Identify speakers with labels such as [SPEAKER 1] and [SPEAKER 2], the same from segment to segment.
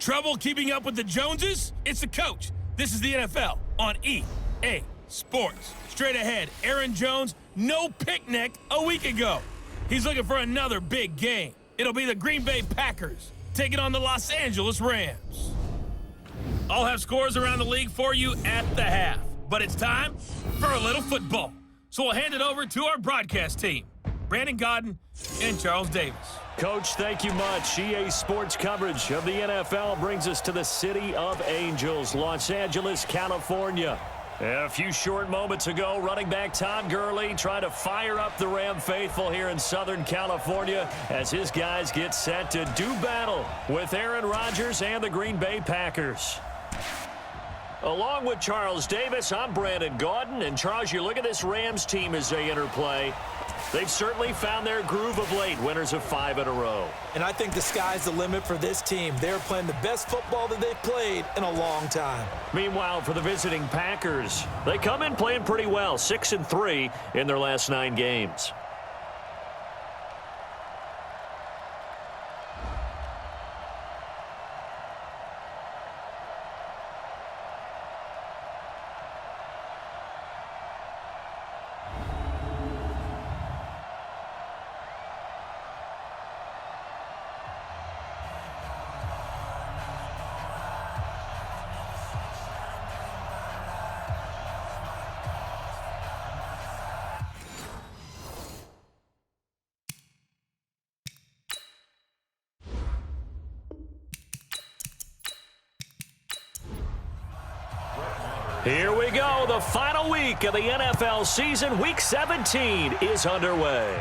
[SPEAKER 1] Trouble keeping up with the Joneses? It's the coach. This is the NFL on EA Sports. Straight ahead, Aaron Jones, no picnic a week ago. He's looking for another big game. It'll be the Green Bay Packers taking on the Los Angeles Rams. I'll have scores around the league for you at the half. But it's time for a little football. So we'll hand it over to our broadcast team, Brandon Gaudin and Charles Davis.
[SPEAKER 2] Coach, thank you much. EA Sports coverage of the NFL brings us to the City of Angels, Los Angeles, California. A few short moments ago, running back Todd Gurley trying to fire up the Ram faithful here in Southern California as his guys get set to do battle with Aaron Rodgers and the Green Bay Packers. Along with Charles Davis, I'm Brandon Gaudin. And Charles, you look at this Rams team as they interplay. They've certainly found their groove of late, winners of 5 in a row.
[SPEAKER 3] And I think the sky's the limit for this team. They're playing the best football that they've played in a long time.
[SPEAKER 2] Meanwhile, for the visiting Packers, they come in playing pretty well, 6-3 in their last 9 games. Here we go. The final week of the NFL season. Week 17 is underway.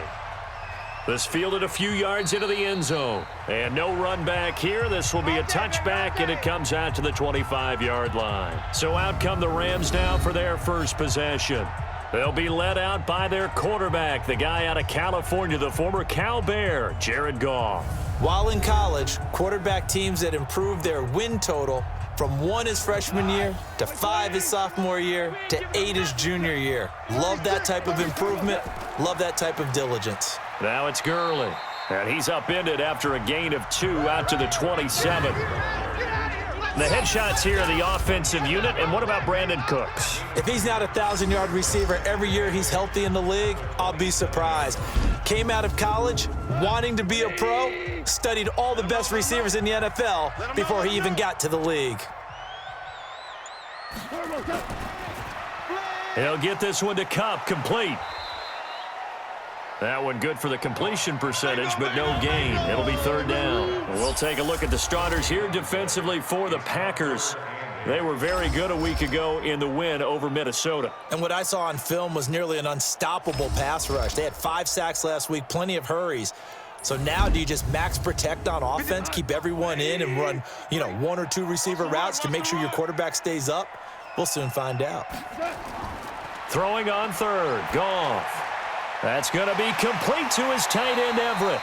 [SPEAKER 2] This fielded a few yards into the end zone. And no run back here. This will be a touchback, and it comes out to the 25-yard line. So out come the Rams now for their first possession. They'll be led out by their quarterback, the guy out of California, the former Cal Bear, Jared Goff.
[SPEAKER 3] While in college, quarterback teams that improved their win total from 1 his freshman year to 5 his sophomore year to 8 his junior year. Love that type of improvement. Love that type of diligence.
[SPEAKER 2] Now it's Gurley. And he's upended after a gain of 2 out to the 27. The headshots here of the offensive unit. And what about Brandon Cooks?
[SPEAKER 3] If he's not a 1,000-yard receiver every year he's healthy in the league, I'll be surprised. Came out of college wanting to be a pro, studied all the best receivers in the NFL before he even got to the league.
[SPEAKER 2] He'll get this one to Kupp, complete. That one good for the completion percentage, but no gain. It'll be 3rd down. We'll take a look at the starters here defensively for the Packers. They were very good a week ago in the win over Minnesota.
[SPEAKER 3] And what I saw on film was nearly an unstoppable pass rush. They had 5 sacks last week, plenty of hurries. So now do you just max protect on offense, keep everyone in, and run, 1 or 2 receiver routes to make sure your quarterback stays up? We'll soon find out.
[SPEAKER 2] Throwing on 3rd, Goff. That's going to be complete to his tight end, Everett.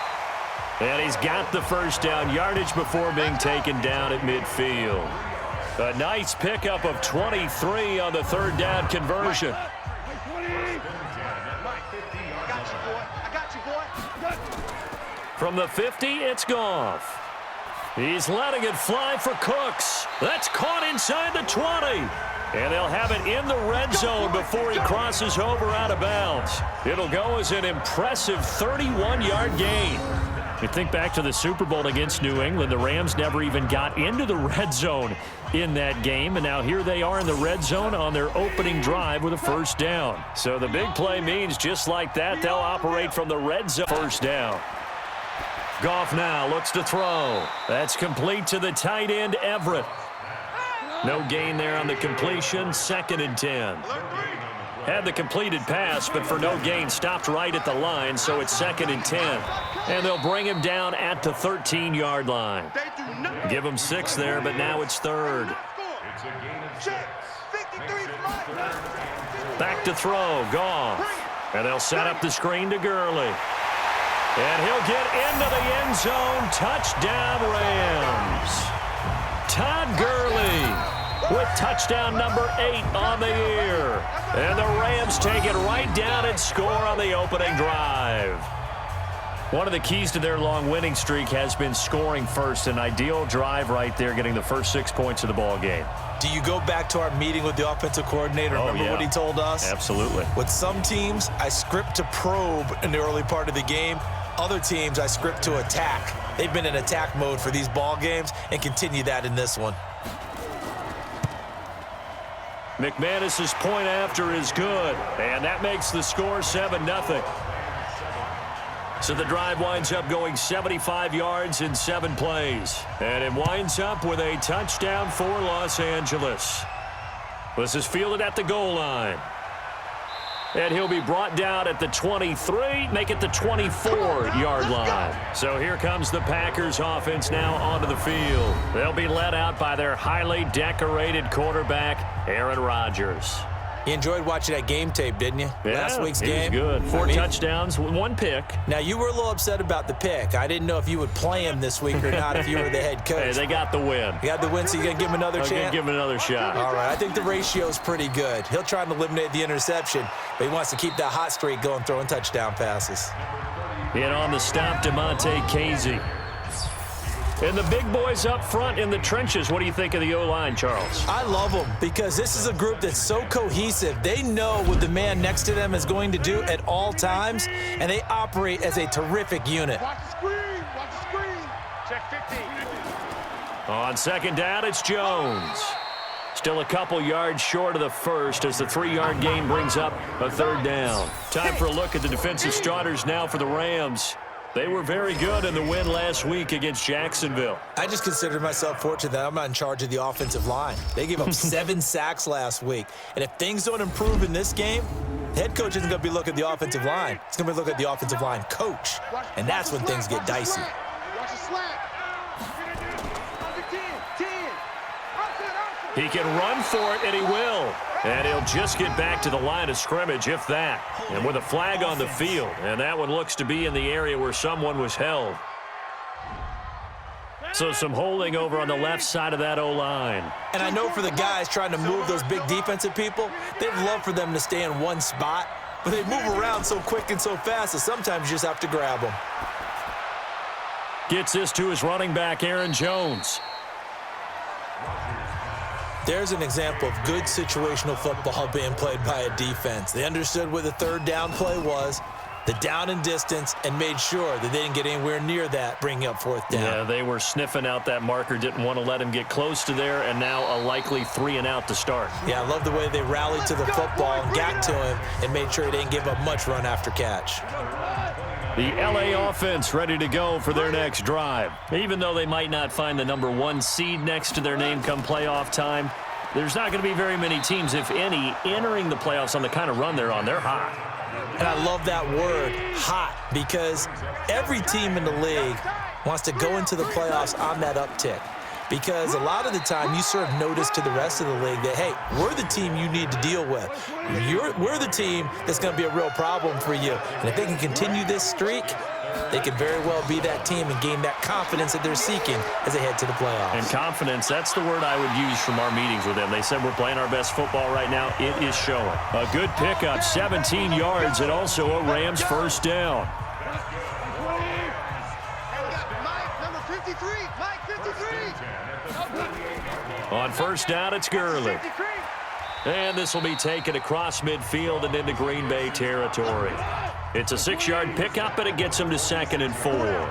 [SPEAKER 2] And he's got the first down yardage before being taken down at midfield. A nice pickup of 23 on the 3rd down conversion. From the 50, it's Goff. He's letting it fly for Cooks. That's caught inside the 20. And they'll have it in the red zone before he crosses over out of bounds. It'll go as an impressive 31-yard gain. You think back to the Super Bowl against New England, the Rams never even got into the red zone in that game, and now here they are in the red zone on their opening drive with a first down. So the big play means just like that, they'll operate from the red zone. First down. Goff now looks to throw. That's complete to the tight end, Everett. No gain there on the completion, 2nd and 10. Had the completed pass, but for no gain, stopped right at the line, so it's 2nd and 10. And they'll bring him down at the 13-yard line. Give him 6 there, but now it's 3rd. Back to throw, Goff. And they'll set up the screen to Gurley. And he'll get into the end zone. Touchdown, Rams. Todd Gurley with touchdown number 8 on the year. And the Rams take it right down and score on the opening drive. One of the keys to their long winning streak has been scoring first. An ideal drive right there, getting the first 6 points of the ball game.
[SPEAKER 3] Do you go back to our meeting with the offensive coordinator? Remember what he told us?
[SPEAKER 2] Absolutely.
[SPEAKER 3] With some teams, I script to probe in the early part of the game. Other teams, I script to attack. They've been in attack mode for these ball games and continue that in this one.
[SPEAKER 2] McManus's point after is good, and that makes the score 7-0. So the drive winds up going 75 yards in 7 plays, and it winds up with a touchdown for Los Angeles. This is fielded at the goal line. And he'll be brought down at the 23, make it the 24-yard line. So here comes the Packers offense now onto the field. They'll be led out by their highly decorated quarterback, Aaron Rodgers.
[SPEAKER 3] You enjoyed watching that game tape, didn't you?
[SPEAKER 2] Yeah,
[SPEAKER 3] Last week's game.
[SPEAKER 2] It was good. 4 touchdowns, 1 pick.
[SPEAKER 3] Now, you were a little upset about the pick. I didn't know if you would play him this week or not if you were the head coach.
[SPEAKER 2] Hey, they got the win.
[SPEAKER 3] You got the win, so you're going to give him another chance?
[SPEAKER 2] I'm going to give him another shot.
[SPEAKER 3] All right, I think the ratio's pretty good. He'll try and eliminate the interception, but he wants to keep that hot streak going, throwing touchdown passes.
[SPEAKER 2] In on the stop, DeMonte Casey. And the big boys up front in the trenches. What do you think of the O-line, Charles?
[SPEAKER 3] I love them because this is a group that's so cohesive. They know what the man next to them is going to do at all times, and they operate as a terrific unit.
[SPEAKER 4] Watch the screen. Watch the screen. Check 15.
[SPEAKER 2] On second down, it's Jones. Still a couple yards short of the first as the 3-yard gain brings up a 3rd down. Time for a look at the defensive starters now for the Rams. They were very good in the win last week against Jacksonville.
[SPEAKER 3] I just consider myself fortunate that I'm not in charge of the offensive line. They gave up 7 sacks last week. And if things don't improve in this game, the head coach isn't going to be looking at the offensive line. He's going to be looking at the offensive line coach. And that's when things get dicey.
[SPEAKER 4] Watch the slant.
[SPEAKER 2] He can run for it, and he will. And he'll just get back to the line of scrimmage, if that. And with a flag on the field, and that one looks to be in the area where someone was held. So some holding over on the left side of that O-line.
[SPEAKER 3] And I know for the guys trying to move those big defensive people, they'd love for them to stay in one spot, but they move around so quick and so fast that sometimes you just have to grab them.
[SPEAKER 2] Gets this to his running back, Aaron Jones.
[SPEAKER 3] There's an example of good situational football being played by a defense. They understood what the 3rd down play was, the down and distance, and made sure that they didn't get anywhere near that, bringing up 4th down.
[SPEAKER 2] Yeah, they were sniffing out that marker, didn't want to let him get close to there, and now a likely 3 and out to start.
[SPEAKER 3] Yeah, I love the way they rallied to the football and got to him and made sure he didn't give up much run after catch.
[SPEAKER 2] The LA offense ready to go for their next drive. Even though they might not find the number 1 seed next to their name come playoff time, there's not going to be very many teams, if any, entering the playoffs on the kind of run they're on. They're hot.
[SPEAKER 3] And I love that word, hot, because every team in the league wants to go into the playoffs on that uptick. Because a lot of the time you serve notice to the rest of the league that, hey, we're the team you need to deal with. We're the team that's going to be a real problem for you. And if they can continue this streak, they could very well be that team and gain that confidence that they're seeking as they head to the playoffs.
[SPEAKER 2] And confidence, that's the word I would use from our meetings with them. They said we're playing our best football right now. It is showing. A good pickup, 17 yards, and also a Rams 1st down. On 1st down, it's Gurley. And this will be taken across midfield and into Green Bay territory. It's a 6-yard pickup, and it gets him to 2nd and 4.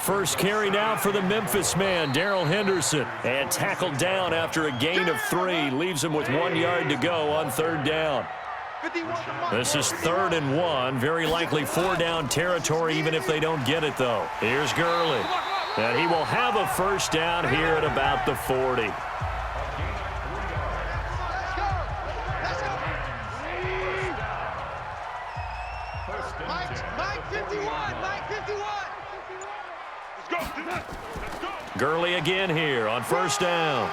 [SPEAKER 2] First carry now for the Memphis man, Darrell Henderson. And tackled down after a gain of 3. Leaves him with 1 yard to go on 3rd down. This is 3rd and 1. Very likely 4-down territory, even if they don't get it, though. Here's Gurley. And he will have a 1st down here at about the 40. Gurley again here on 1st down.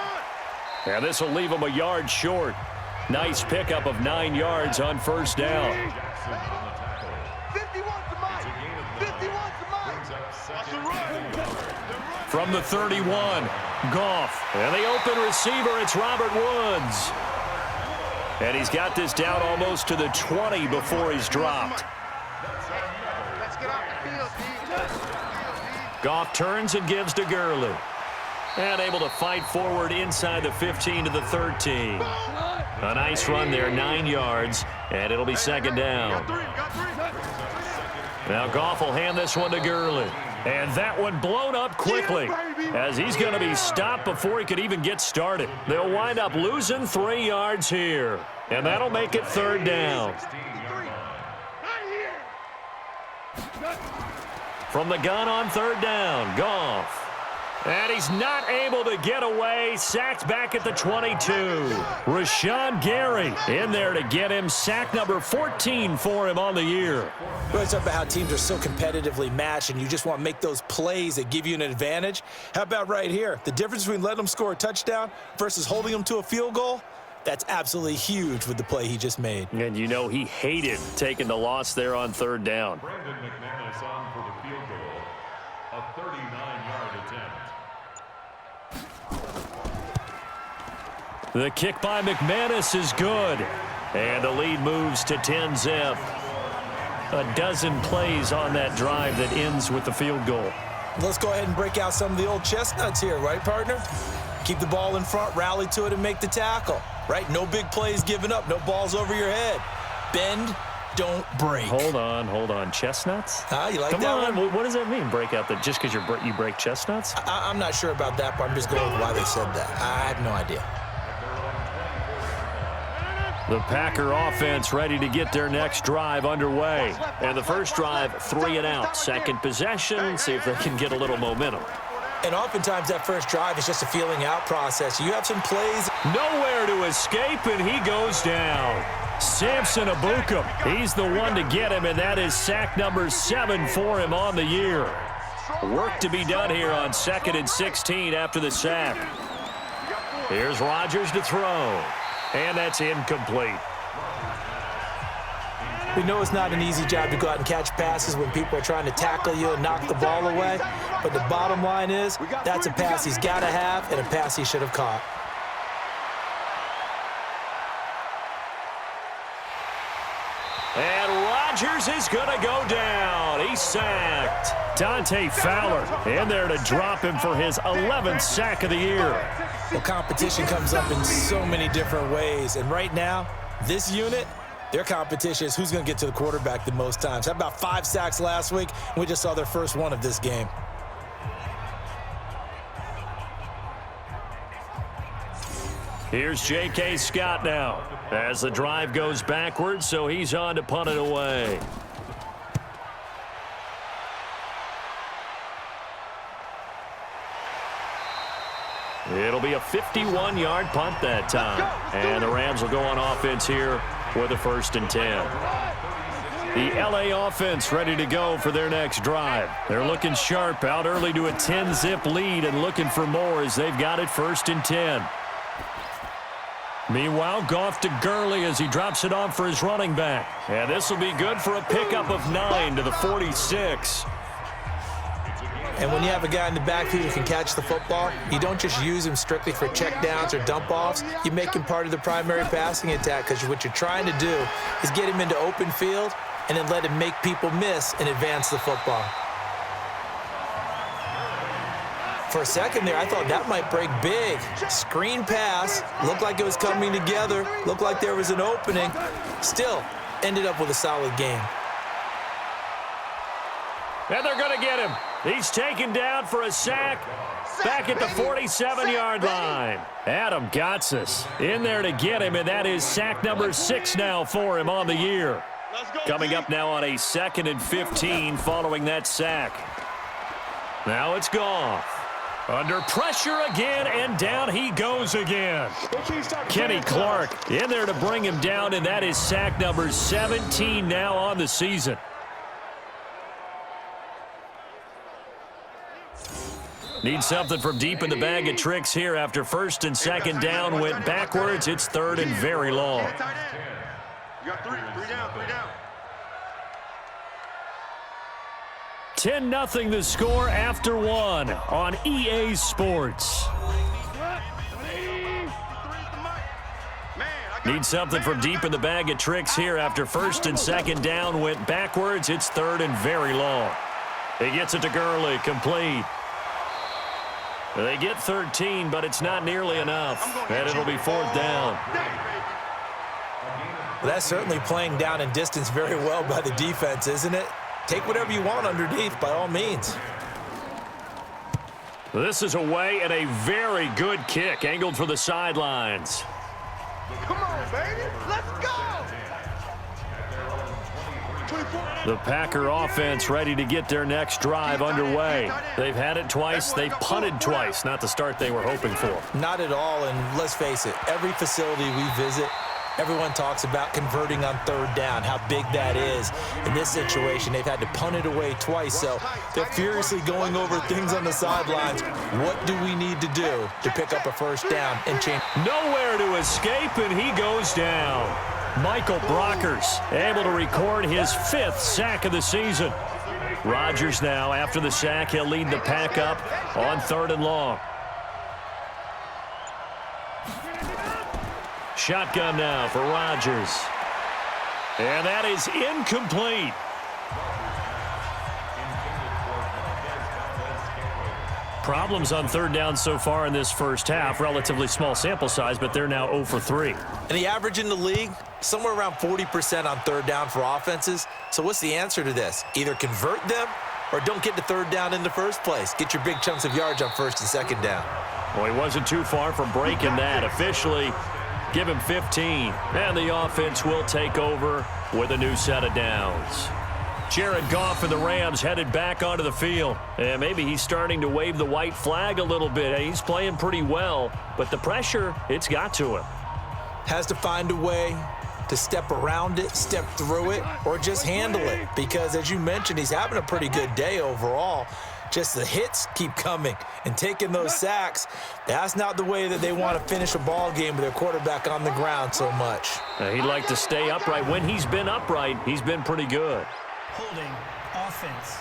[SPEAKER 2] And this will leave him a yard short. Nice pickup of 9 yards on 1st down. From the 31, Goff. And the open receiver, it's Robert Woods. And he's got this down almost to the 20 before he's dropped. Goff turns and gives to Gurley. And able to fight forward inside the 15 to the 13. A nice run there, 9 yards, and it'll be second down. Now Goff will hand this one to Gurley. And that one blown up quickly as he's going to be stopped before he could even get started. They'll wind up losing 3 yards here. And that'll make it third down. From the gun on third down, Goff. And he's not able to get away. Sacked back at the 22. Rashawn Gary in there to get him. Sack number 14 for him on the year.
[SPEAKER 3] We always talk about how teams are so competitively matched and you just want to make those plays that give you an advantage. How about right here? The difference between letting them score a touchdown versus holding them to a field goal? That's absolutely huge with the play he just made.
[SPEAKER 2] And you know he hated taking the loss there on third down.
[SPEAKER 5] Brandon McManus on for the field goal. A 39-yard attempt.
[SPEAKER 2] The kick by McManus is good. And the lead moves to 10-zip. A dozen plays on that drive that ends with the field goal.
[SPEAKER 3] Let's go ahead and break out some of the old chestnuts here, right, partner? Keep the ball in front, rally to it, and make the tackle, right? No big plays given up, no balls over your head. Bend, don't break.
[SPEAKER 2] Hold on. Chestnuts?
[SPEAKER 3] You like
[SPEAKER 2] Come
[SPEAKER 3] that
[SPEAKER 2] on.
[SPEAKER 3] one?
[SPEAKER 2] What does that mean, break out? Just because you break chestnuts?
[SPEAKER 3] I'm not sure about that, but I'm just going with why they said that. I have no idea.
[SPEAKER 2] The Packer offense ready to get their next drive underway. And the first drive, 3 and out. Second possession, see if they can get a little momentum.
[SPEAKER 3] And oftentimes that first drive is just a feeling out process. You have some plays.
[SPEAKER 2] Nowhere to escape, and he goes down. Samson Ebukam, he's the one to get him, and that is sack number 7 for him on the year. Work to be done here on 2nd and 16 after the sack. Here's Rodgers to throw, and that's incomplete.
[SPEAKER 3] We know it's not an easy job to go out and catch passes when people are trying to tackle you and knock the ball away. But the bottom line is that's a pass he's got to have and a pass he should have caught.
[SPEAKER 2] And Rodgers is going to go down. He's sacked. Dante Fowler in there to drop him for his 11th sack of the year.
[SPEAKER 3] Well, competition comes up in so many different ways. And right now, this unit, their competition is who's going to get to the quarterback the most times. How about 5 sacks last week? We just saw their first one of this game.
[SPEAKER 2] Here's J.K. Scott now as the drive goes backwards, so he's on to punt it away. It'll be a 51-yard punt that time. And the Rams will go on offense here with a 1st and 10. The L.A. offense ready to go for their next drive. They're looking sharp, out early to a 10-zip lead and looking for more as they've got it 1st and 10. Meanwhile, Goff to Gurley as he drops it off for his running back. And this will be good for a pickup of 9 to the 46.
[SPEAKER 3] And when you have a guy in the backfield who can catch the football, you don't just use him strictly for checkdowns or dump-offs. You make him part of the primary passing attack because what you're trying to do is get him into open field and then let him make people miss and advance the football. For a second there, I thought that might break big. Screen pass, looked like it was coming together, looked like there was an opening. Still, ended up with a solid game.
[SPEAKER 2] And they're going to get him. He's taken down for a sack back at the 47-yard line. Adam Gotsis in there to get him, and that is sack number 6 now for him on the year. Coming up now on a 2nd and 15 following that sack. Now it's Goff. Under pressure again, and down he goes again. Kenny Clark in there to bring him down, and that is sack number 17 now on the season. Need something from deep in the bag of tricks here after 1st and 2nd down. Went backwards. It's 3rd and very long.
[SPEAKER 4] You got 3 down.
[SPEAKER 2] 10-0 the score after 1 on EA Sports. Need something from deep in the bag of tricks here after 1st and 2nd down. Went backwards. It's 3rd and very long. He gets it to Gurley, complete. They get 13, but it's not nearly enough, and it'll be 4th down.
[SPEAKER 3] Well, that's certainly playing down in distance very well by the defense, isn't it? Take whatever you want underneath, by all means.
[SPEAKER 2] This is away and a very good kick, angled for the sidelines.
[SPEAKER 4] Come on, baby. Let's go.
[SPEAKER 2] The Packer offense ready to get their next drive underway. They've had it twice. They've punted twice. Not the start they were hoping for.
[SPEAKER 3] Not at all, and let's face it, every facility we visit, everyone talks about converting on 3rd down, how big that is. In this situation, they've had to punt it away twice, so they're furiously going over things on the sidelines. What do we need to do to pick up a 1st down and change?
[SPEAKER 2] Nowhere to escape, and he goes down. Michael Brockers able to record his 5th sack of the season. Rodgers now, after the sack, he'll lead the pack up on 3rd and long. Shotgun now for Rodgers. And that is incomplete. Problems on 3rd down so far in this first half. Relatively small sample size, but they're now 0 for 3.
[SPEAKER 3] And the average in the league, somewhere around 40% on 3rd down for offenses. So what's the answer to this? Either convert them or don't get to 3rd down in the first place. Get your big chunks of yards on 1st and 2nd down.
[SPEAKER 2] Well, he wasn't too far from breaking that. Officially, give him 15. And the offense will take over with a new set of downs. Jared Goff and the Rams headed back onto the field. And maybe he's starting to wave the white flag a little bit. He's playing pretty well, but the pressure, it's got to him.
[SPEAKER 3] Has to find a way to step around it, step through it, or just handle it. Because as you mentioned, he's having a pretty good day overall. Just the hits keep coming and taking those sacks. That's not the way that they want to finish a ball game with their quarterback on the ground so much.
[SPEAKER 2] He'd like to stay upright. When he's been upright, he's been pretty good.
[SPEAKER 6] Holding offense.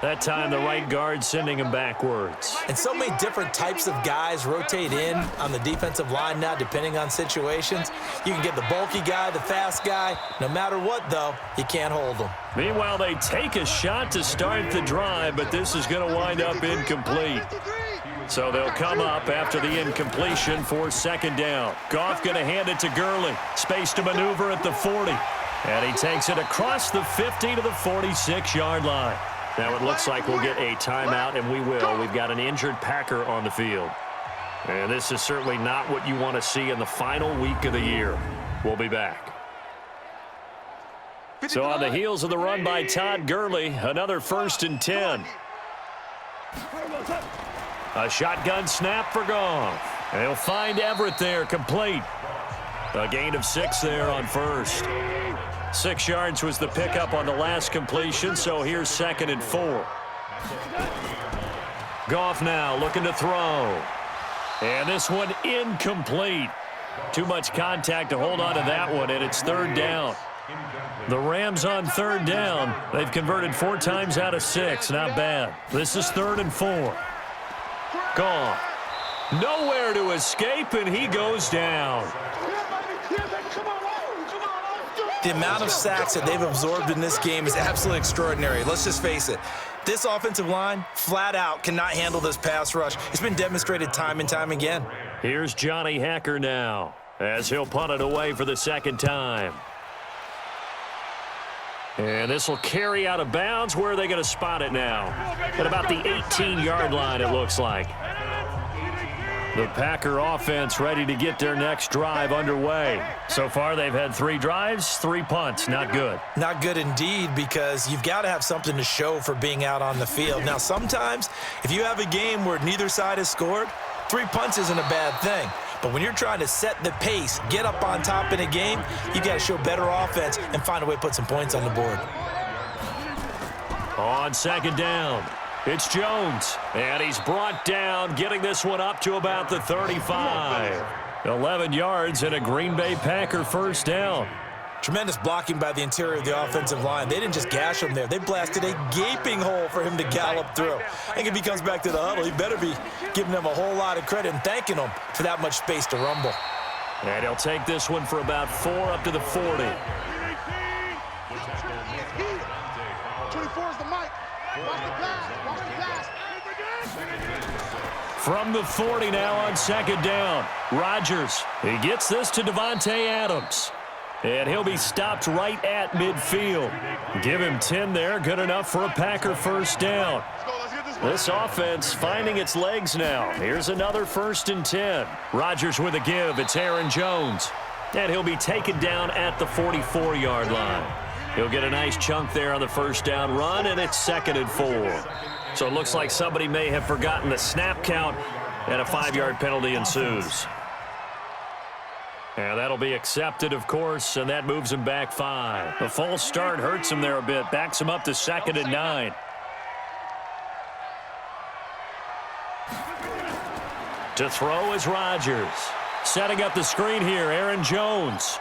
[SPEAKER 2] That time, the right guard sending him backwards.
[SPEAKER 3] And so many different types of guys rotate in on the defensive line now, depending on situations. You can get the bulky guy, the fast guy. No matter what, though, you can't hold them.
[SPEAKER 2] Meanwhile, they take a shot to start the drive, but this is going to wind up incomplete. So they'll come up after the incompletion for 2nd down. Goff going to hand it to Gurley. Space to maneuver at the 40. And he takes it across the 50 to the 46-yard line. Now it looks like we'll get a timeout, and we will. We've got an injured Packer on the field. And this is certainly not what you want to see in the final week of the year. We'll be back. So on the heels of the run by Todd Gurley, another 1st and 10. A shotgun snap for Goff. And he'll find Everett there, complete. A gain of 6 there on 1st. 6 yards was the pickup on the last completion, so here's 2nd and 4. Goff now looking to throw. And this one incomplete. Too much contact to hold on to that one, and it's 3rd down. The Rams on 3rd down. They've converted 4 times out of 6. Not bad. This is 3rd and 4. Goff. Nowhere to escape, and he goes down.
[SPEAKER 3] The amount of sacks that they've absorbed in this game is absolutely extraordinary. Let's just face it. This offensive line, flat out, cannot handle this pass rush. It's been demonstrated time and time again.
[SPEAKER 2] Here's Johnny Hacker now, as he'll punt it away for the 2nd time. And this will carry out of bounds. Where are they going to spot it now? At about the 18-yard line, it looks like. The Packer offense ready to get their next drive underway. So far, they've had 3 drives, 3 punts. Not good.
[SPEAKER 3] Not good indeed, because you've got to have something to show for being out on the field. Now, sometimes, if you have a game where neither side has scored, 3 punts isn't a bad thing. But when you're trying to set the pace, get up on top in a game, you got to show better offense and find a way to put some points on the board.
[SPEAKER 2] On 2nd down, it's Jones, and he's brought down, getting this one up to about the 35. 11 yards and a Green Bay Packer 1st down.
[SPEAKER 3] Tremendous blocking by the interior of the offensive line. They didn't just gash him there. They blasted a gaping hole for him to gallop through. I think if he comes back to the huddle, he better be giving them a whole lot of credit and thanking them for that much space to rumble.
[SPEAKER 2] And he'll take this one for about 4 up to the 40.
[SPEAKER 4] 24 is the mic. Watch the pass. Watch the pass.
[SPEAKER 2] From the 40 now on second down. Rodgers, he gets this to Davante Adams. And he'll be stopped right at midfield. Give him 10 there, good enough for a Packer first down. This offense finding its legs now. Here's another 1st and 10. Rodgers with a give. It's Aaron Jones. And he'll be taken down at the 44-yard line. He'll get a nice chunk there on the first down run, and it's 2nd and 4. So it looks like somebody may have forgotten the snap count, and a 5-yard penalty ensues. And that'll be accepted, of course, and that moves him back 5. The false start hurts him there a bit, backs him up to 2nd and 9. To throw is Rodgers. Setting up the screen here, Aaron Jones.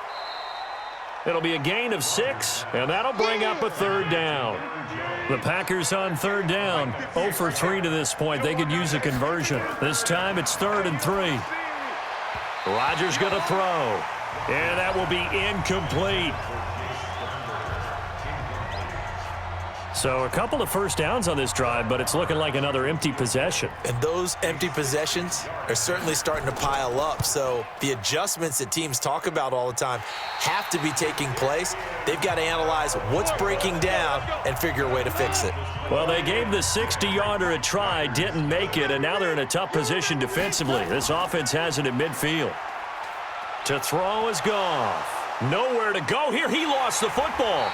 [SPEAKER 2] It'll be a gain of 6, and that'll bring up a 3rd down. The Packers on 3rd down, 0 for 3 to this point. They could use a conversion. This time it's 3rd and 3. Rodgers going to throw, and that will be incomplete. So a couple of first downs on this drive, but it's looking like another empty possession.
[SPEAKER 3] And those empty possessions are certainly starting to pile up. So the adjustments that teams talk about all the time have to be taking place. They've got to analyze what's breaking down and figure a way to fix it.
[SPEAKER 2] Well, they gave the 60-yarder a try, didn't make it, and now they're in a tough position defensively. This offense has it in midfield. To throw is Goff. Nowhere to go here. He lost the football.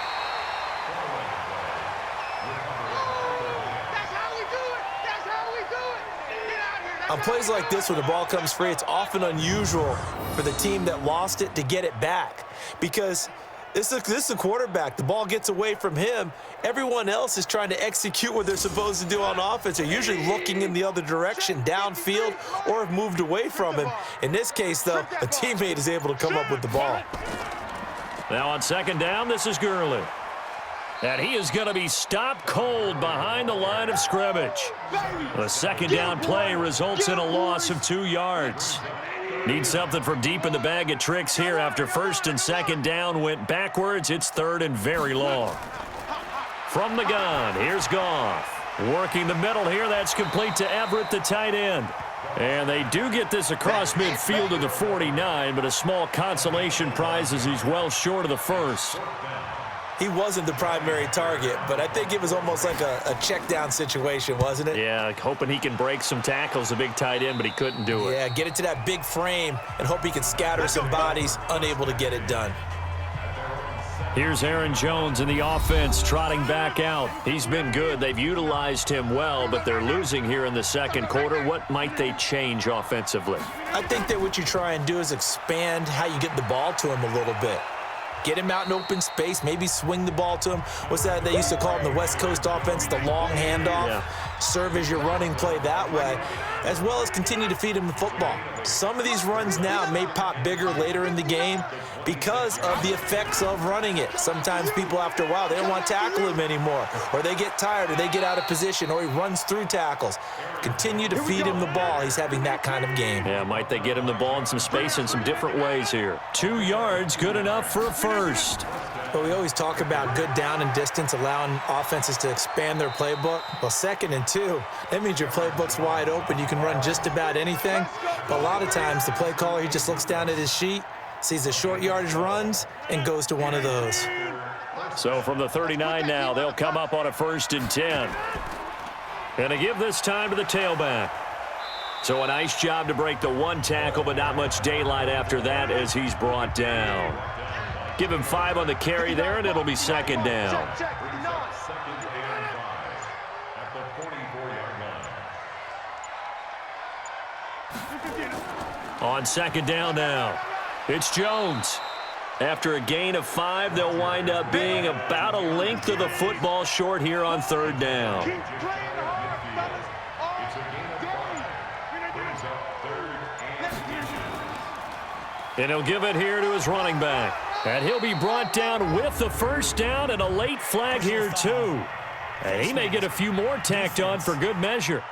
[SPEAKER 3] On plays like this where the ball comes free, it's often unusual for the team that lost it to get it back because this is a quarterback. The ball gets away from him. Everyone else is trying to execute what they're supposed to do on offense. They're usually looking in the other direction, downfield, or have moved away from him. In this case, though, a teammate is able to come up with the ball.
[SPEAKER 2] Now on 2nd down, this is Gurley. And he is going to be stopped cold behind the line of scrimmage. The 2nd down play results in a loss of 2 yards. Need something from deep in the bag of tricks here after 1st and 2nd down went backwards. It's 3rd and very long. From the gun, here's Goff. Working the middle here, that's complete to Everett, the tight end. And they do get this across midfield to the 49, but a small consolation prize as he's well short of the 1st.
[SPEAKER 3] He wasn't the primary target, but I think it was almost like a check down situation, wasn't it?
[SPEAKER 2] Yeah, hoping he can break some tackles, a big tight end, but he couldn't do it.
[SPEAKER 3] Yeah, get it to that big frame and hope he can scatter some bodies, unable to get it done.
[SPEAKER 2] Here's Aaron Jones in the offense trotting back out. He's been good. They've utilized him well, but they're losing here in the 2nd quarter. What might they change offensively?
[SPEAKER 3] I think that what you try and do is expand how you get the ball to him a little bit. Get him out in open space, maybe swing the ball to him. What's that they used to call in the West Coast offense, the long handoff? Yeah. Serve as your running play that way, as well as continue to feed him the football. Some of these runs now may pop bigger later in the game because of the effects of running it. Sometimes people, after a while, they don't want to tackle him anymore, or they get tired, or they get out of position, or he runs through tackles. Continue to feed him the ball. He's having that kind of game.
[SPEAKER 2] Yeah, might they get him the ball in some space in some different ways here. 2 yards, good enough for a 1st.
[SPEAKER 3] But we always talk about good down and distance, allowing offenses to expand their playbook. Well, 2nd and 2, that means your playbook's wide open. You can run just about anything. But a lot of times, the play caller, he just looks down at his sheet, sees the short yardage runs, and goes to one of those.
[SPEAKER 2] So from the 39 now, they'll come up on a 1st and 10. And to give this time to the tailback. So a nice job to break the 1 tackle, but not much daylight after that as he's brought down. Give him 5 on the carry there, and it'll be 2nd down.
[SPEAKER 5] At the 44-yard line.
[SPEAKER 2] On 2nd down now, it's Jones. After a gain of 5, they'll wind up being about a length of the football short here on 3rd down. And he'll give it here to his running back. And he'll be brought down with the 1st down and a late flag here too. And he may get a few more tacked on for good measure.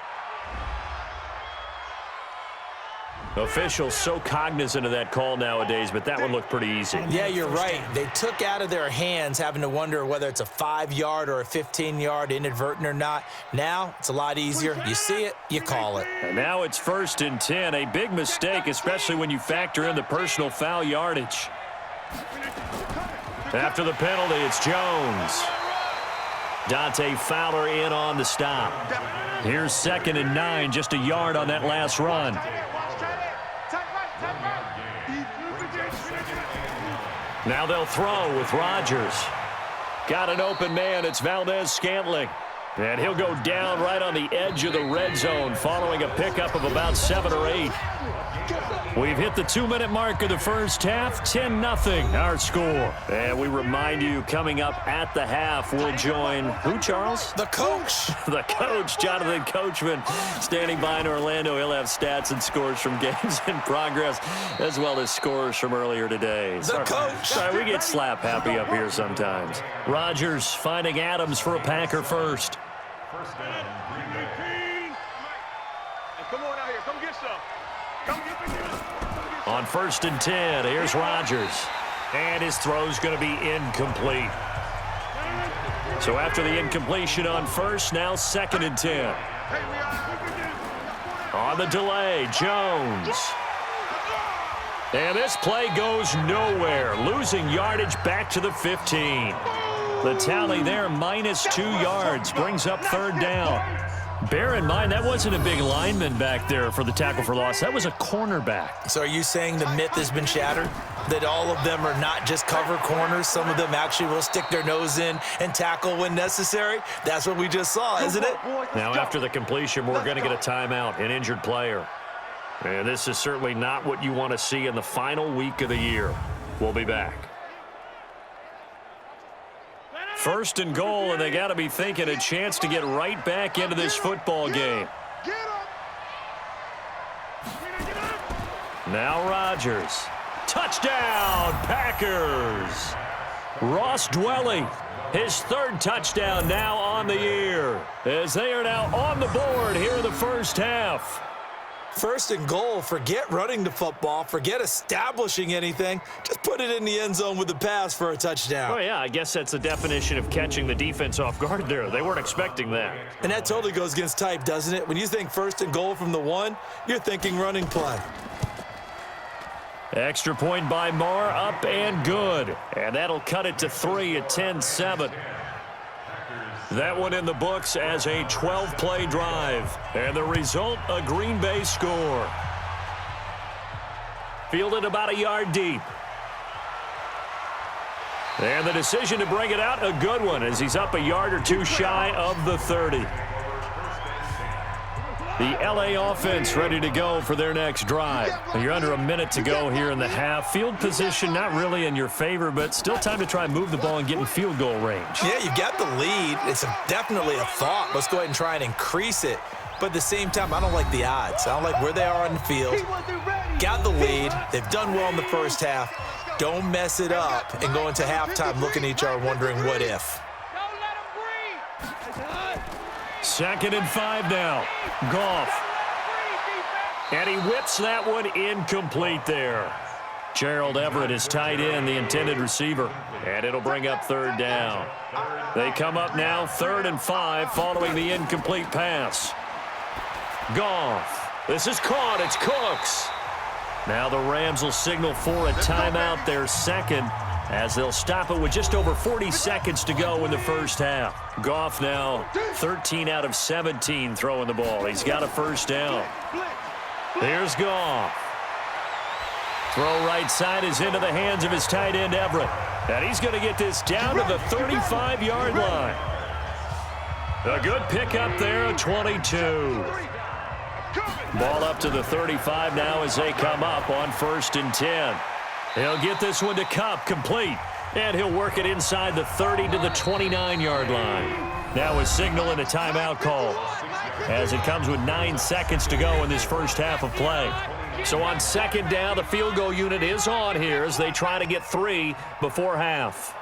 [SPEAKER 2] Officials so cognizant of that call nowadays, but that one looked pretty easy.
[SPEAKER 3] Yeah, you're right. They took out of their hands having to wonder whether it's a 5-yard or a 15-yard inadvertent or not. Now it's a lot easier. You see it, you call it.
[SPEAKER 2] And now it's 1st and 10. A big mistake, especially when you factor in the personal foul yardage. After the penalty, it's Jones. Dante Fowler in on the stop. Here's 2nd and 9, just a yard on that last run. Now they'll throw with Rodgers. Got an open man. It's Valdez-Scantling. And he'll go down right on the edge of the red zone following a pickup of about 7 or 8. We've hit the 2-minute mark of the first half. 10-0 our score. And we remind you, coming up at the half, we'll join who, Charles?
[SPEAKER 3] The coach.
[SPEAKER 2] The coach, Jonathan Coachman, standing by in Orlando. He'll have stats and scores from games in progress, as well as scores from earlier today.
[SPEAKER 3] The coach.
[SPEAKER 2] Sorry, we get slap happy up here sometimes. Rodgers finding Adams for a Packer first.
[SPEAKER 5] First down, Green Bay.
[SPEAKER 4] Come on out here. Come get some. Come get
[SPEAKER 2] On 1st and 10, here's Rodgers. And his throw's going to be incomplete. So after the incompletion on first, now 2nd and 10. On the delay, Jones. And this play goes nowhere, losing yardage back to the 15. The tally there, -2 yards, brings up 3rd down. Bear in mind, that wasn't a big lineman back there for the tackle for loss. That was a cornerback.
[SPEAKER 3] So are you saying the myth has been shattered? That all of them are not just cover corners? Some of them actually will stick their nose in and tackle when necessary? That's what we just saw, isn't it?
[SPEAKER 2] Now, after the completion, we're going to get a timeout, an injured player. And this is certainly not what you want to see in the final week of the year. We'll be back. 1st and goal, and they got to be thinking a chance to get right back into this football game. Now Rodgers. Touchdown, Packers. Ross Dwelly, his 3rd touchdown now on the year, as they are now on the board here in the first half.
[SPEAKER 3] 1st and goal, forget running the football, forget establishing anything. Just put it in the end zone with the pass for a touchdown.
[SPEAKER 2] Oh, yeah, I guess that's the definition of catching the defense off guard there. They weren't expecting that.
[SPEAKER 3] And that totally goes against type, doesn't it? When you think 1st and goal from the 1, you're thinking running play.
[SPEAKER 2] Extra point by Marr, up and good. And that'll cut it to 3 at 10-7. That one in the books as a 12-play drive. And the result, a Green Bay score. Fielded about a yard deep. And the decision to bring it out, a good one, as he's up a yard or 2 shy of the 30. The LA offense ready to go for their next drive. You're under a minute to go here in the half. Field position not really in your favor, but still time to try and move the ball and get in field goal range.
[SPEAKER 3] Yeah, you got the lead. It's definitely a thought. Let's go ahead and try and increase it. But at the same time, I don't like the odds. I don't like where they are on the field. Got the lead. They've done well in the first half. Don't mess it up and go into halftime looking at each other wondering what if.
[SPEAKER 2] 2nd and 5 now. Goff. And he whips that one incomplete there. Gerald Everett is tight end, the intended receiver. And it'll bring up 3rd down. They come up now 3rd and 5 following the incomplete pass. Goff. This is caught. It's Cooks. Now the Rams will signal for a timeout, their 2nd, as they'll stop it with just over 40 seconds to go in the first half. Goff now 13 out of 17 throwing the ball. He's got a 1st down. Here's Goff. Throw right side is into the hands of his tight end, Everett. And he's going to get this down to the 35-yard line. A good pickup there at 22. Ball up to the 35 now as they come up on 1st and 10. He'll get this one to Kupp, complete. And he'll work it inside the 30 to the 29-yard line. Now a signal and a timeout call, as it comes with 9 seconds to go in this first half of play. So on 2nd down, the field goal unit is on here as they try to get 3 before half.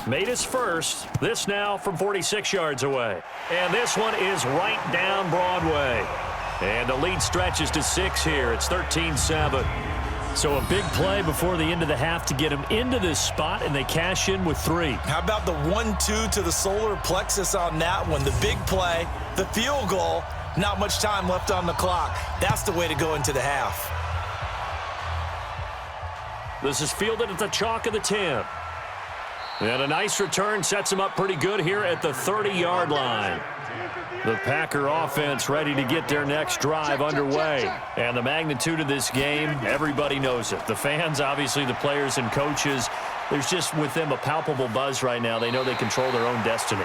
[SPEAKER 2] Made his first. This now from 46 yards away. And this one is right down Broadway. And the lead stretches to 6 here. It's 13-7. So a big play before the end of the half to get them into this spot, and they cash in with 3.
[SPEAKER 3] How about the 1-2 to the solar plexus on that one? The big play, the field goal, not much time left on the clock. That's the way to go into the half.
[SPEAKER 2] This is fielded at the chalk of the 10. And a nice return sets him up pretty good here at the 30-yard line. The Packer offense ready to get their next drive underway. And the magnitude of this game, everybody knows it. The fans, obviously the players and coaches, there's just with them a palpable buzz right now. They know they control their own destiny.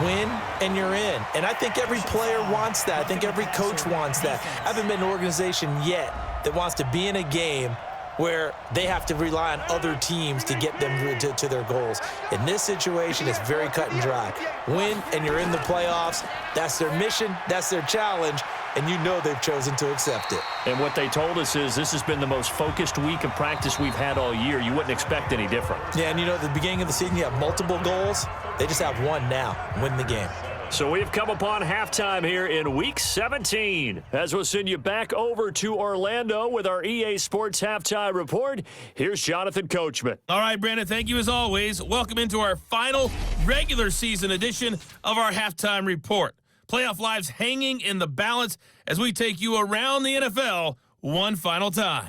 [SPEAKER 3] Win and you're in. And I think every player wants that. I think every coach wants that. I haven't been an organization yet that wants to be in a game where they have to rely on other teams to get them to their goals. In this situation, it's very cut and dry. Win, and you're in the playoffs. That's their mission. That's their challenge. And you know they've chosen to accept it.
[SPEAKER 2] And what they told us is this has been the most focused week of practice we've had all year. You wouldn't expect any different.
[SPEAKER 3] Yeah, and you know, at the beginning of the season, you have multiple goals. They just have one now, win the game.
[SPEAKER 2] So we've come upon halftime here in Week 17. As we'll send you back over to Orlando with our EA Sports Halftime Report, here's Jonathan Coachman.
[SPEAKER 1] All right, Brandon, thank you as always. Welcome into our final regular season edition of our Halftime Report. Playoff lives hanging in the balance as we take you around the NFL one final time.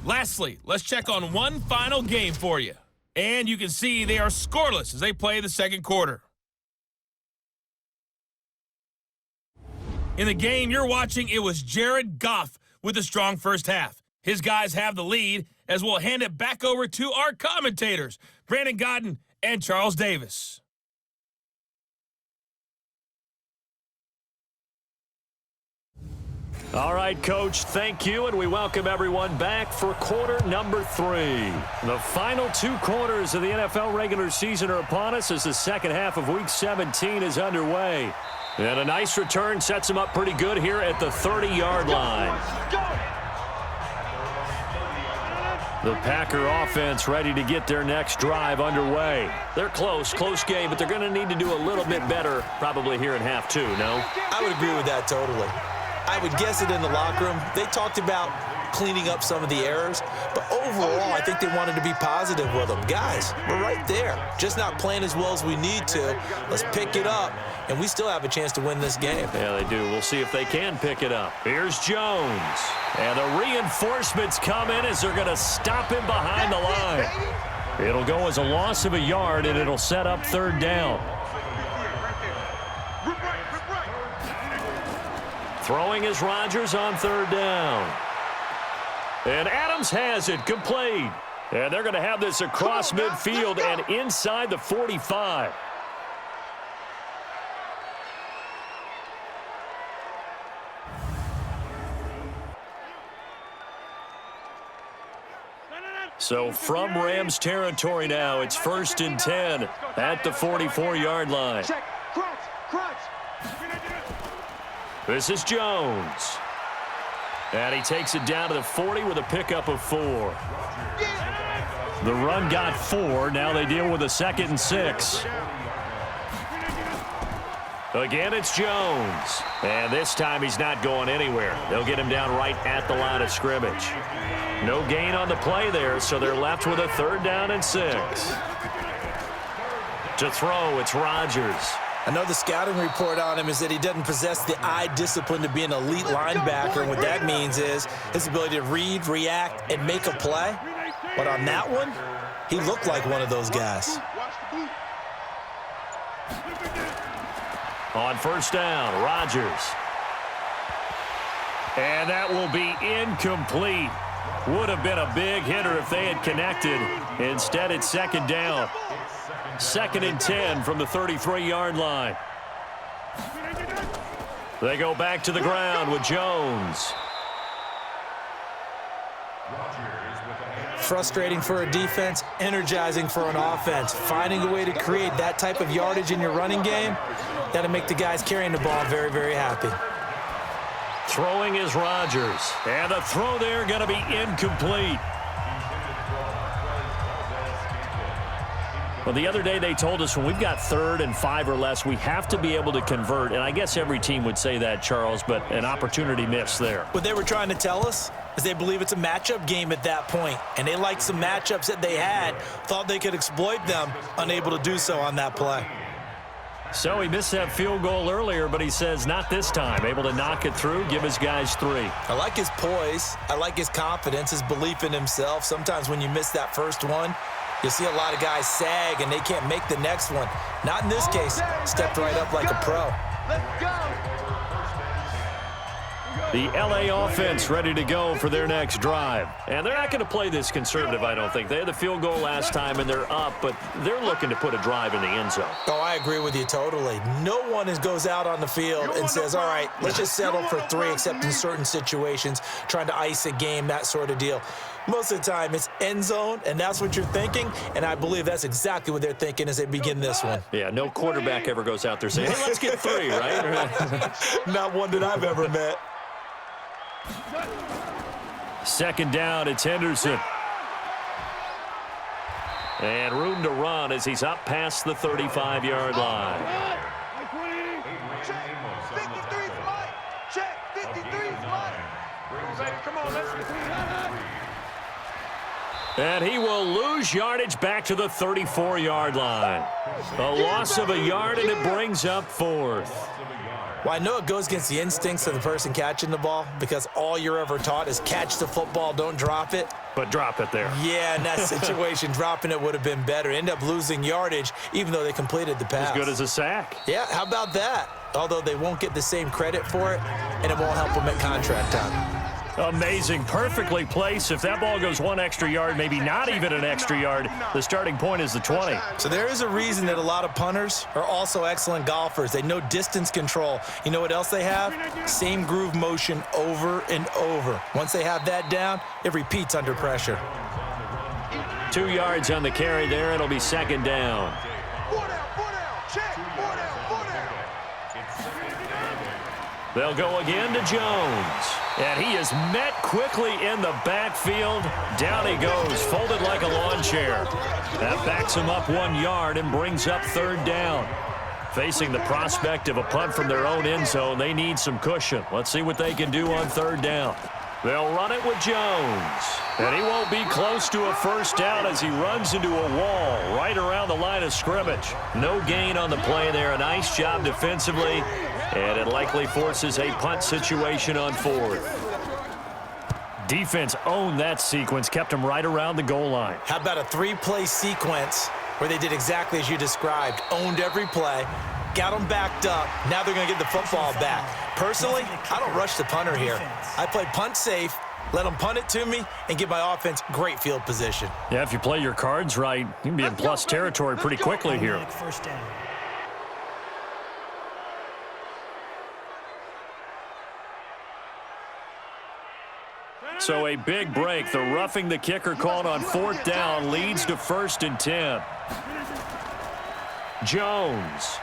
[SPEAKER 1] Lastly, let's check on one final game for you. And you can see they are scoreless as they play the second quarter. In the game you're watching, it was Jared Goff with a strong first half. His guys have the lead as we'll hand it back over to our commentators, Brandon Godden and Charles Davis.
[SPEAKER 2] All right, Coach, thank you, and we welcome everyone back for quarter number 3. The final 2 quarters of the NFL regular season are upon us as the second half of Week 17 is underway. And a nice return sets them up pretty good here at the 30-yard line. The Packer offense ready to get their next drive underway. They're close game, but they're going to need to do a little bit better probably here in half 2, no?
[SPEAKER 3] I would agree with that totally. I would guess it in the locker room. They talked about cleaning up some of the errors, but overall, I think they wanted to be positive with them. Guys, we're right there. Just not playing as well as we need to. Let's pick it up, and we still have a chance to win this game.
[SPEAKER 2] Yeah, they do. We'll see if they can pick it up. Here's Jones. And the reinforcements come in as they're going to stop him behind the line. It'll go as a loss of a yard, and it'll set up third down. Throwing is Rodgers on third down. And Adams has it complete. And they're going to have this across midfield and inside the 45. So from Rams territory now, it's 1st and 10 at the 44-yard line. This is Jones. And he takes it down to the 40 with a pickup of 4. The run got 4. Now they deal with a 2nd and 6. Again, it's Jones. And this time he's not going anywhere. They'll get him down right at the line of scrimmage. No gain on the play there, so they're left with a 3rd down and 6. To throw, it's Rodgers.
[SPEAKER 3] Another scouting report on him is that he doesn't possess the eye discipline to be an elite linebacker. And what that means is his ability to read, react, and make a play. But on that one, he looked like one of those guys.
[SPEAKER 2] On 1st down, Rodgers. And that will be incomplete. Would have been a big hitter if they had connected. Instead, it's 2nd down. 2nd and 10 from the 33-yard line. They go back to the ground with Jones.
[SPEAKER 3] Frustrating for a defense, energizing for an offense. Finding a way to create that type of yardage in your running game, that'll make the guys carrying the ball very, very happy.
[SPEAKER 2] Throwing is Rodgers. And the throw there going to be incomplete. Well, the other day they told us when we've got 3rd and 5 or less, we have to be able to convert. And I guess every team would say that, Charles, but an opportunity missed there.
[SPEAKER 3] What they were trying to tell us is they believe it's a matchup game at that point. And they liked some matchups that they had, thought they could exploit them, unable to do so on that play.
[SPEAKER 2] So he missed that field goal earlier, but he says not this time. Able to knock it through, give his guys 3.
[SPEAKER 3] I like his poise. I like his confidence, his belief in himself. Sometimes when you miss that first one, you see a lot of guys sag and they can't make the next one. Not in this case. Stepped right up like a pro.
[SPEAKER 4] Let's go.
[SPEAKER 2] The L.A. offense ready to go for their next drive. And they're not going to play this conservative, I don't think. They had the field goal last time, and they're up, but they're looking to put a drive in the end zone.
[SPEAKER 3] Oh, I agree with you totally. No one goes out on the field and says, all right, let's just settle for 3, except in certain situations, trying to ice a game, that sort of deal. Most of the time, it's end zone, and that's what you're thinking, and I believe that's exactly what they're thinking as they begin this one.
[SPEAKER 2] Yeah, no quarterback ever goes out there saying, hey, let's get 3, right?
[SPEAKER 3] Not one that I've ever met.
[SPEAKER 2] 2nd down, it's Henderson. And room to run as he's up past the 35-yard line.
[SPEAKER 4] Check. 53's mine. Check. 53's mine. Come on, let's get
[SPEAKER 2] And he will lose yardage back to the 34-yard line. A loss of a yard, and it brings up 4th.
[SPEAKER 3] Well, I know it goes against the instincts of the person catching the ball because all you're ever taught is catch the football, don't drop it.
[SPEAKER 2] But drop it there.
[SPEAKER 3] Yeah, in that situation, dropping it would have been better. End up losing yardage, even though they completed the pass.
[SPEAKER 2] As good as a sack.
[SPEAKER 3] Yeah, how about that? Although they won't get the same credit for it, and it won't help them at contract time.
[SPEAKER 2] Amazing. Perfectly placed. If that ball goes 1 extra yard, maybe not even an extra yard, the starting point is the 20.
[SPEAKER 3] So there is a reason that a lot of punters are also excellent golfers. They know distance control. You know what else they have? Same groove motion over and over. Once they have that down, it repeats under pressure.
[SPEAKER 2] 2 yards on the carry there. It'll be 2nd down.
[SPEAKER 4] 4 down. Check. 4 down.
[SPEAKER 2] They'll go again to Jones. And he is met quickly in the backfield. Down he goes, folded like a lawn chair. That backs him up 1 yard and brings up 3rd down. Facing the prospect of a punt from their own end zone, they need some cushion. Let's see what they can do on 3rd down. They'll run it with Jones. And he won't be close to a 1st down as he runs into a wall right around the line of scrimmage. No gain on the play there. A nice job defensively. And it likely forces a punt situation on 4th. Defense owned that sequence, kept him right around the goal line.
[SPEAKER 3] How about a 3-play sequence where they did exactly as you described, owned every play, got them backed up, now they're going to get the football back. Personally, I don't rush the punter here. I play punt safe, let them punt it to me, and give my offense great field position.
[SPEAKER 2] Yeah, if you play your cards right, you can be in plus territory pretty quickly here.
[SPEAKER 6] 1st down.
[SPEAKER 2] So a big break. The roughing the kicker called on 4th down leads to 1st and 10. Jones.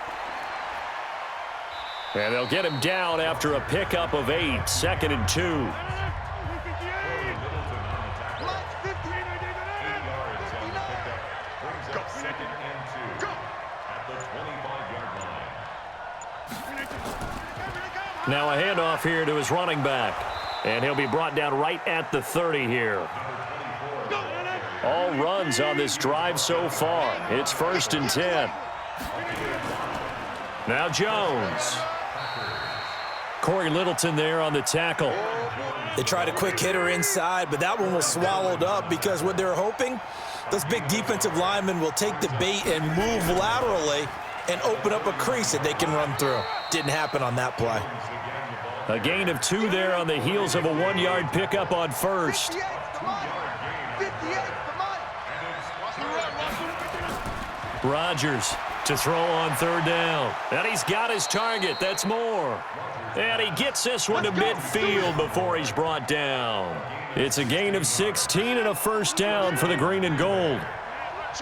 [SPEAKER 2] And they'll get him down after a pickup of 8. 2nd and 2. Now a handoff here to his running back. And he'll be brought down right at the 30 here. All runs on this drive so far. It's 1st and 10. Now Jones. Corey Littleton there on the tackle.
[SPEAKER 3] They tried a quick hitter inside, but that one was swallowed up because what they're hoping, those big defensive linemen will take the bait and move laterally and open up a crease that they can run through. Didn't happen on that play.
[SPEAKER 2] A gain of 2 there on the heels of a 1-yard pickup on 1st. Rodgers to throw on 3rd down. And he's got his target. That's more. And he gets this one to midfield before he's brought down. It's a gain of 16 and a first down for the green and gold.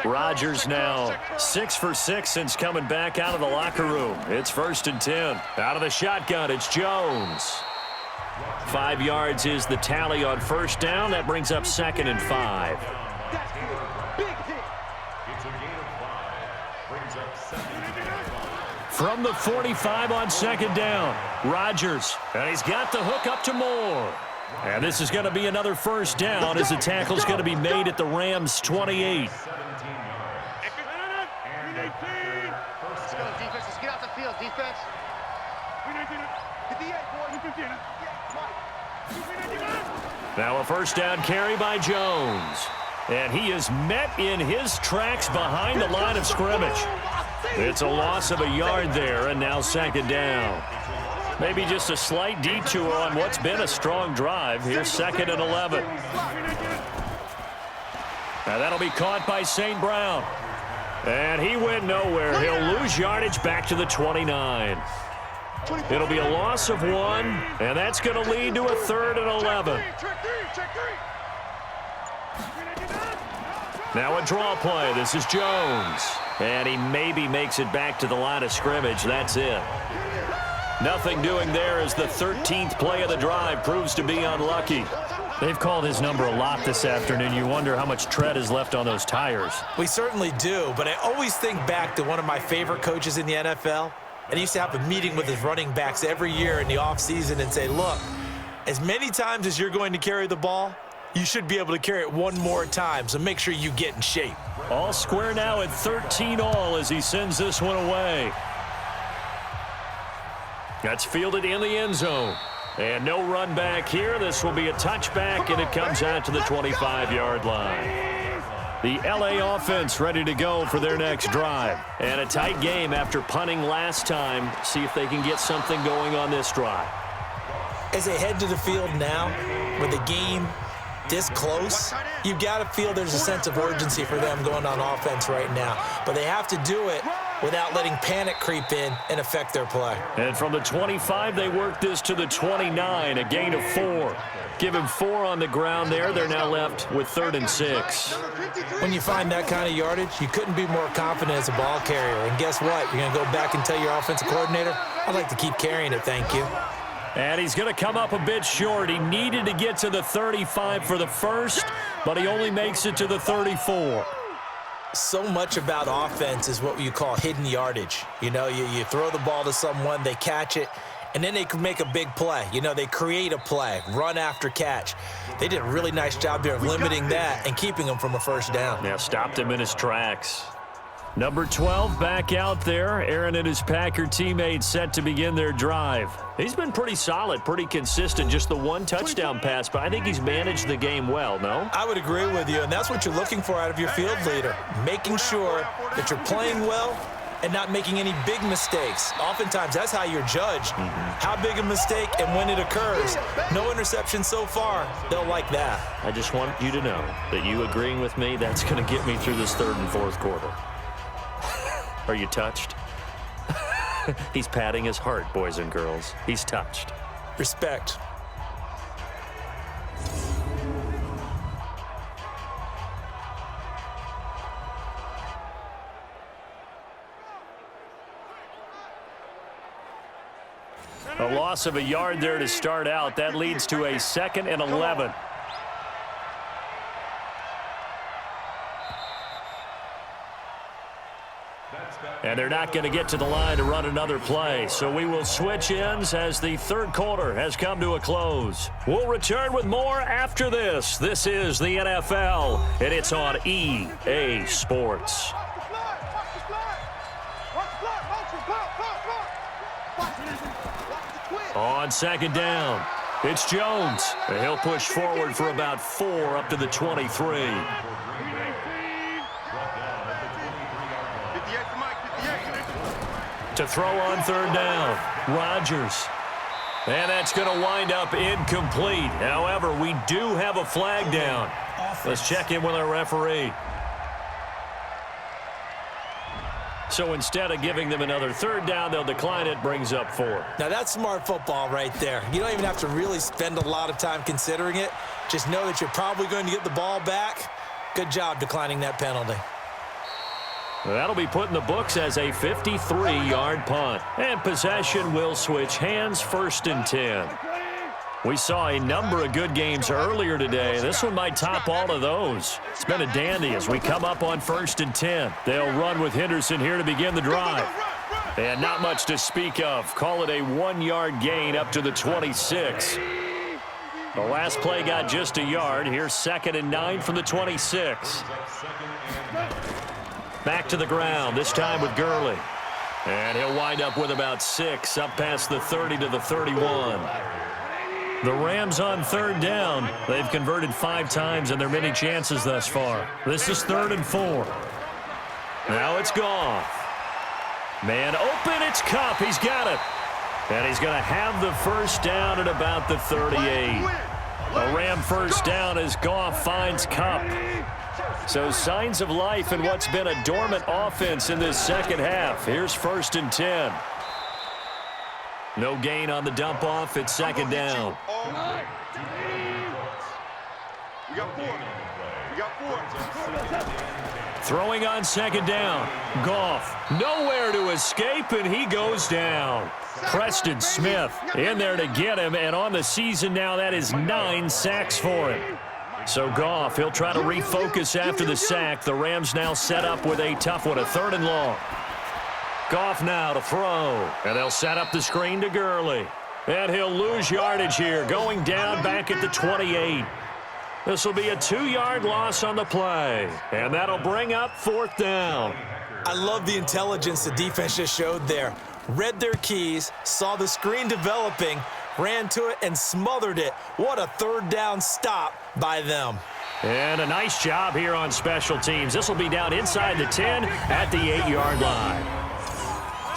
[SPEAKER 2] Rodgers now 6 for 6 since coming back out of the locker room. It's 1st and 10. Out of the shotgun, it's Jones. 5 yards is the tally on first down. That brings up 2nd and 5. From the 45 on 2nd down, Rodgers. And he's got the hook up to Moore. And this is going to be another first down as the tackle's going to be made at the Rams' 28.
[SPEAKER 4] Let's go, defense. Let's get out the field, defense.
[SPEAKER 2] Now a first down carry by Jones. And he is met in his tracks behind the line of scrimmage. It's a loss of a yard there, and now 2nd down. Maybe just a slight detour on what's been a strong drive. Here's 2nd and 11. Now that'll be caught by St. Brown. And he went nowhere. He'll lose yardage back to the 29. It'll be a loss of 1, and that's going to lead to a 3rd and 11. Now a draw play. This is Jones. And he maybe makes it back to the line of scrimmage. That's it. Nothing doing there as the 13th play of the drive proves to be unlucky. They've called his number a lot this afternoon. You wonder how much tread is left on those tires.
[SPEAKER 3] We certainly do, but I always think back to one of my favorite coaches in the NFL. And he used to have a meeting with his running backs every year in the offseason and say, look, as many times as you're going to carry the ball, you should be able to carry it one more time, so make sure you get in shape.
[SPEAKER 2] All square now at 13 all as he sends this one away. That's fielded in the end zone. And no run back here. This will be a touchback, and it comes out to the 25-yard line. The LA offense ready to go for their next drive. And a tight game after punting last time. See if they can get something going on this drive.
[SPEAKER 3] As they head to the field now, with the game this close, you've got to feel there's a sense of urgency for them going on offense right now. But they have to do it without letting panic creep in and affect their play.
[SPEAKER 2] And from the 25, they work this to the 29, a gain of 4. Give him 4 on the ground there. They're now left with 3rd and 6.
[SPEAKER 3] When you find that kind of yardage, you couldn't be more confident as a ball carrier. And guess what? You're going to go back and tell your offensive coordinator, I'd like to keep carrying it, thank you.
[SPEAKER 2] And he's going to come up a bit short. He needed to get to the 35 for the first, but he only makes it to the 34.
[SPEAKER 3] So much about offense is what you call hidden yardage. You know, you throw the ball to someone, they catch it, and then they can make a big play. You know, they create a play, run after catch. They did a really nice job there of limiting that and keeping him from a first down.
[SPEAKER 2] Yeah, stopped him in his tracks. Number 12 back out there. Aaron and his Packer teammates set to begin their drive. He's been pretty solid, pretty consistent. Just the one touchdown pass, but I think he's managed the game well, no?
[SPEAKER 3] I would agree with you, and that's what you're looking for out of your field leader. Making sure that you're playing well and not making any big mistakes. Oftentimes, that's how you're judged. How big a mistake and when it occurs. No interception so far. They'll like that.
[SPEAKER 2] I just want you to know that you agreeing with me, that's going to get me through this 3rd and 4th quarter. Are you touched? He's patting his heart, boys and girls. He's touched.
[SPEAKER 3] Respect.
[SPEAKER 2] A loss of a yard there to start out. That leads to a 2nd and 11. And they're not going to get to the line to run another play. So we will switch ends as the 3rd quarter has come to a close. We'll return with more after this. This is the NFL, and it's on EA Sports. On 2nd down, it's Jones. And he'll push forward for about 4 up to the 23. To throw on 3rd down, Rodgers. And that's going to wind up incomplete. However, we do have a flag down. Let's check in with our referee. So instead of giving them another third down, they'll decline it, brings up 4.
[SPEAKER 3] Now, that's smart football right there. You don't even have to really spend a lot of time considering it. Just know that you're probably going to get the ball back. Good job declining that penalty.
[SPEAKER 2] That'll be put in the books as a 53-yard punt. And possession will switch hands, 1st and 10. We saw a number of good games earlier today. This one might top all of those. It's been a dandy as we come up on 1st and 10. They'll run with Henderson here to begin the drive. And not much to speak of. Call it a 1-yard gain up to the 26. The last play got just a yard. Here's 2nd and 9 from the 26. Back to the ground, this time with Gurley. And he'll wind up with about 6, up past the 30 to the 31. The Rams on 3rd down. They've converted 5 times in their many chances thus far. This is 3rd and 4. Now it's Goff. Man open, it's Kupp. He's got it. And he's going to have the first down at about the 38. A Ram first down as Goff finds Kupp. So signs of life in what's been a dormant offense in this second half. Here's 1st and 10. No gain on the dump off. It's 2nd down.
[SPEAKER 4] We got 4. We got 4.
[SPEAKER 2] Throwing on 2nd down. Goff nowhere to escape, and he goes down. Preston Smith in there to get him, and on the season now, that is 9 sacks for him. So Goff, he'll try to refocus after the sack. The Rams now set up with a tough one, a 3rd and long. Goff now to throw, and they'll set up the screen to Gurley. And he'll lose yardage here, going down back at the 28. This will be a 2-yard loss on the play, and that'll bring up 4th down.
[SPEAKER 3] I love the intelligence the defense just showed there. Read their keys, saw the screen developing, ran to it, and smothered it. What a 3rd down stop by them.
[SPEAKER 2] And a nice job here on special teams. This will be down inside the 10 at the 8-yard line.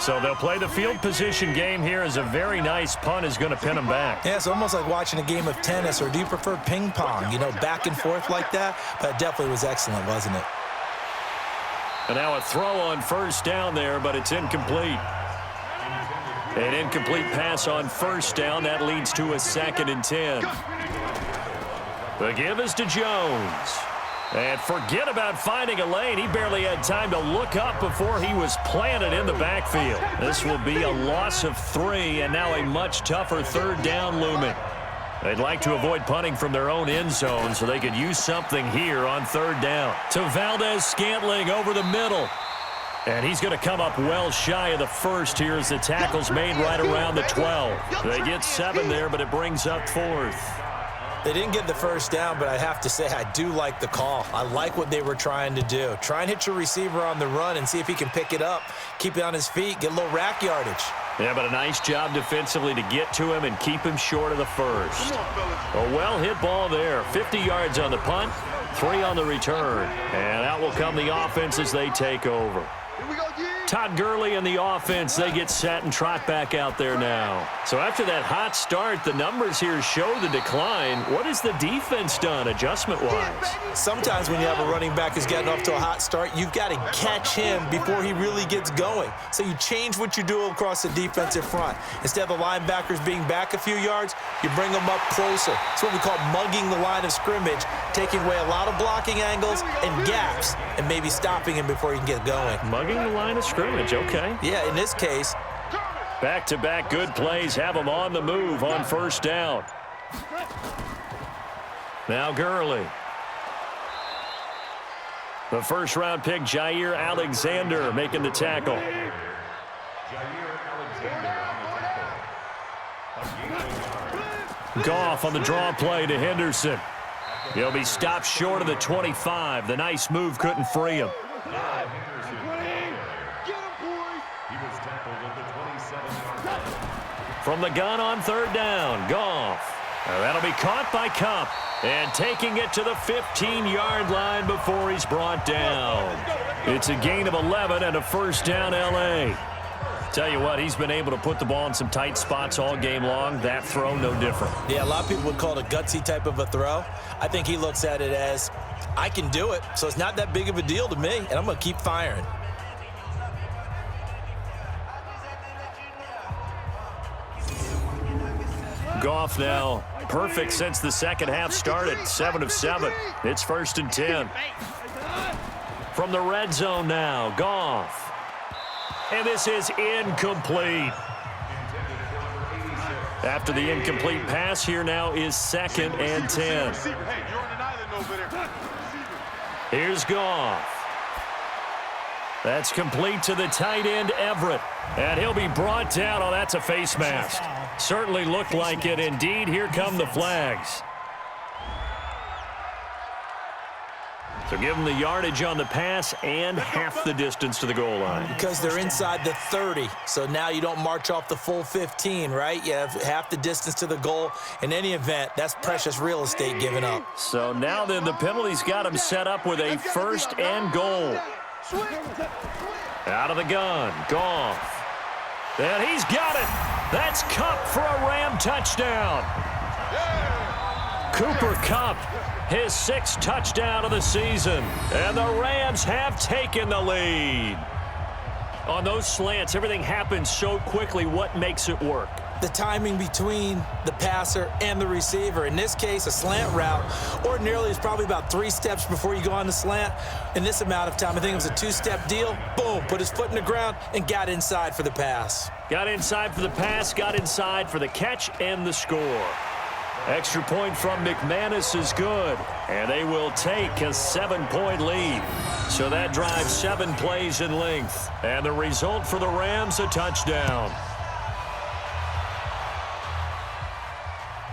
[SPEAKER 2] So they'll play the field position game here as a very nice punt is going to pin them back.
[SPEAKER 3] Yeah, it's almost like watching a game of tennis, or do you prefer ping pong? You know, back and forth like that? But it definitely was excellent, wasn't it?
[SPEAKER 2] And now a throw on 1st down there, but it's incomplete. An incomplete pass on 1st down. That leads to a 2nd and 10. The give is to Jones. And forget about finding a lane. He barely had time to look up before he was planted in the backfield. This will be a loss of 3, and now a much tougher 3rd down looming. They'd like to avoid punting from their own end zone so they could use something here on 3rd down. To Valdez-Scantling over the middle. And he's going to come up well shy of the 1st here as the tackle's made right around the 12. They get 7 there, but it brings up 4th.
[SPEAKER 3] They didn't get the 1st down, but I have to say I do like the call. I like what they were trying to do. Try and hit your receiver on the run and see if he can pick it up, keep it on his feet, get a little rack yardage.
[SPEAKER 2] Yeah, but a nice job defensively to get to him and keep him short of the 1st. A well-hit ball there. 50 yards on the punt, 3 on the return. And out will come the offense as they take over. Todd Gurley and the offense, they get set and trot back out there now. So after that hot start, the numbers here show the decline. What has the defense done adjustment-wise?
[SPEAKER 3] Sometimes when you have a running back who's getting off to a hot start, you've got to catch him before he really gets going. So you change what you do across the defensive front. Instead of the linebackers being back a few yards, you bring them up closer. It's what we call mugging the line of scrimmage, taking away a lot of blocking angles and gaps and maybe stopping him before he can get going.
[SPEAKER 2] Mugging the line of scrimmage, okay.
[SPEAKER 3] Yeah, in this case.
[SPEAKER 2] Back-to-back good plays have them on the move on 1st down. Now Gurley. The 1st-round pick, Jair Alexander, making the tackle. Goff on the draw play to Henderson. He'll be stopped short of the 25. The nice move couldn't free him. From the gun on 3rd down, Goff. That'll be caught by Kupp. And taking it to the 15-yard line before he's brought down. It's a gain of 11 and a 1st down L.A. Tell you what, he's been able to put the ball in some tight spots all game long. That throw, no different.
[SPEAKER 3] Yeah, a lot of people would call it a gutsy type of a throw. I think he looks at it as, I can do it, so it's not that big of a deal to me, and I'm going to keep firing.
[SPEAKER 2] Goff now perfect since the second half started, 7 of 7. It's 1st and 10. From the red zone now, Goff. And this is incomplete. After the incomplete pass, here now is 2nd and 10. Here's Goff. That's complete to the tight end, Everett. And he'll be brought down. Oh, that's a face mask. Certainly looked like it. Indeed, here come the flags. So give them the yardage on the pass and half the distance to the goal line.
[SPEAKER 3] Because they're inside the 30, so now you don't march off the full 15, right? You have half the distance to the goal. In any event, that's precious real estate given up.
[SPEAKER 2] So now then the penalty's got him set up with a 1st and goal. Out of the gun, Goff. And he's got it. That's Kupp for a Ram touchdown. Cooper Kupp, his 6th touchdown of the season. And the Rams have taken the lead. On those slants, everything happens so quickly. What makes it work?
[SPEAKER 3] The timing between the passer and the receiver. In this case, a slant route ordinarily is probably about 3 steps before you go on the slant. In this amount of time, I think it was a 2-step deal. Boom, put his foot in the ground and got inside for the pass.
[SPEAKER 2] Got inside for the pass, got inside for the catch and the score. Extra point from McManus is good, and they will take a 7-point lead. So that drives 7 plays in length, and the result for the Rams, a touchdown.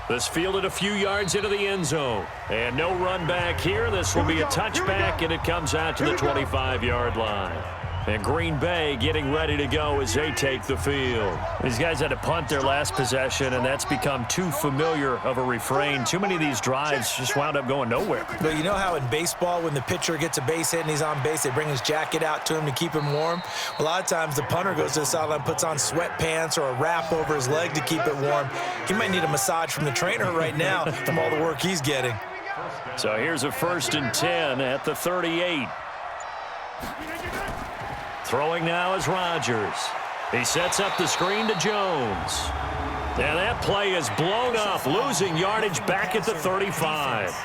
[SPEAKER 2] This fielded a few yards into the end zone, and no run back here. This will be a touchback, and it comes out to the 25-yard line. And Green Bay getting ready to go as they take the field. These guys had to punt their last possession, and that's become too familiar of a refrain. Too many of these drives just wound up going nowhere.
[SPEAKER 3] But you know how in baseball, when the pitcher gets a base hit and he's on base, they bring his jacket out to him to keep him warm? A lot of times the punter goes to the sideline, puts on sweatpants or a wrap over his leg to keep it warm. He might need a massage from the trainer right now from all the work he's getting.
[SPEAKER 2] So here's a 1st and 10 at the 38. Throwing now is Rodgers. He sets up the screen to Jones. And that play is blown up, losing yardage back at the 35.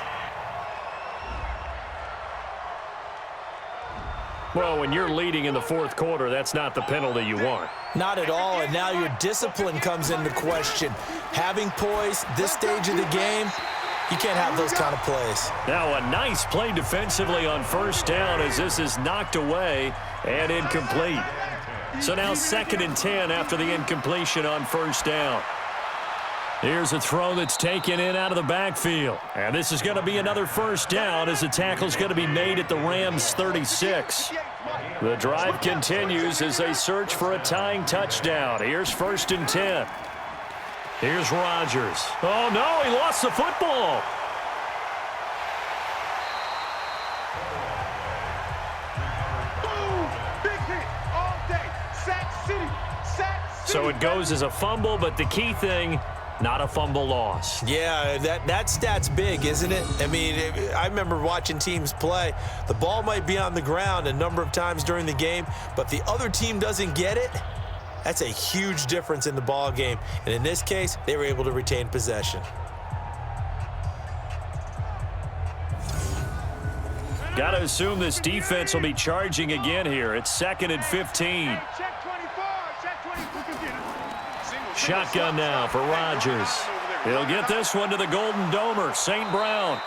[SPEAKER 2] Well, when you're leading in the 4th quarter, that's not the penalty you want.
[SPEAKER 3] Not at all, and now your discipline comes into question. Having poise this stage of the game, you can't have those kind of plays.
[SPEAKER 2] Now a nice play defensively on 1st down as this is knocked away and incomplete. So now 2nd and 10 after the incompletion on 1st down. Here's a throw that's taken in out of the backfield. And this is going to be another 1st down as the tackle's going to be made at the Rams 36. The drive continues as they search for a tying touchdown. Here's 1st and 10. Here's Rodgers. Oh, no, he lost the football.
[SPEAKER 4] Boom! Big hit all day. Sack City. Sack City.
[SPEAKER 2] So it goes as a fumble, but the key thing, not a fumble loss.
[SPEAKER 3] Yeah, that stat's big, isn't it? I mean, I remember watching teams play. The ball might be on the ground a number of times during the game, but the other team doesn't get it. That's a huge difference in the ball game. And in this case, they were able to retain possession.
[SPEAKER 2] Got to assume this defense will be charging again here. It's 2nd and 15.
[SPEAKER 4] Check 24. Check 24.
[SPEAKER 2] Shotgun now for Rodgers. He'll get this one to the Golden Domer, St. Brown.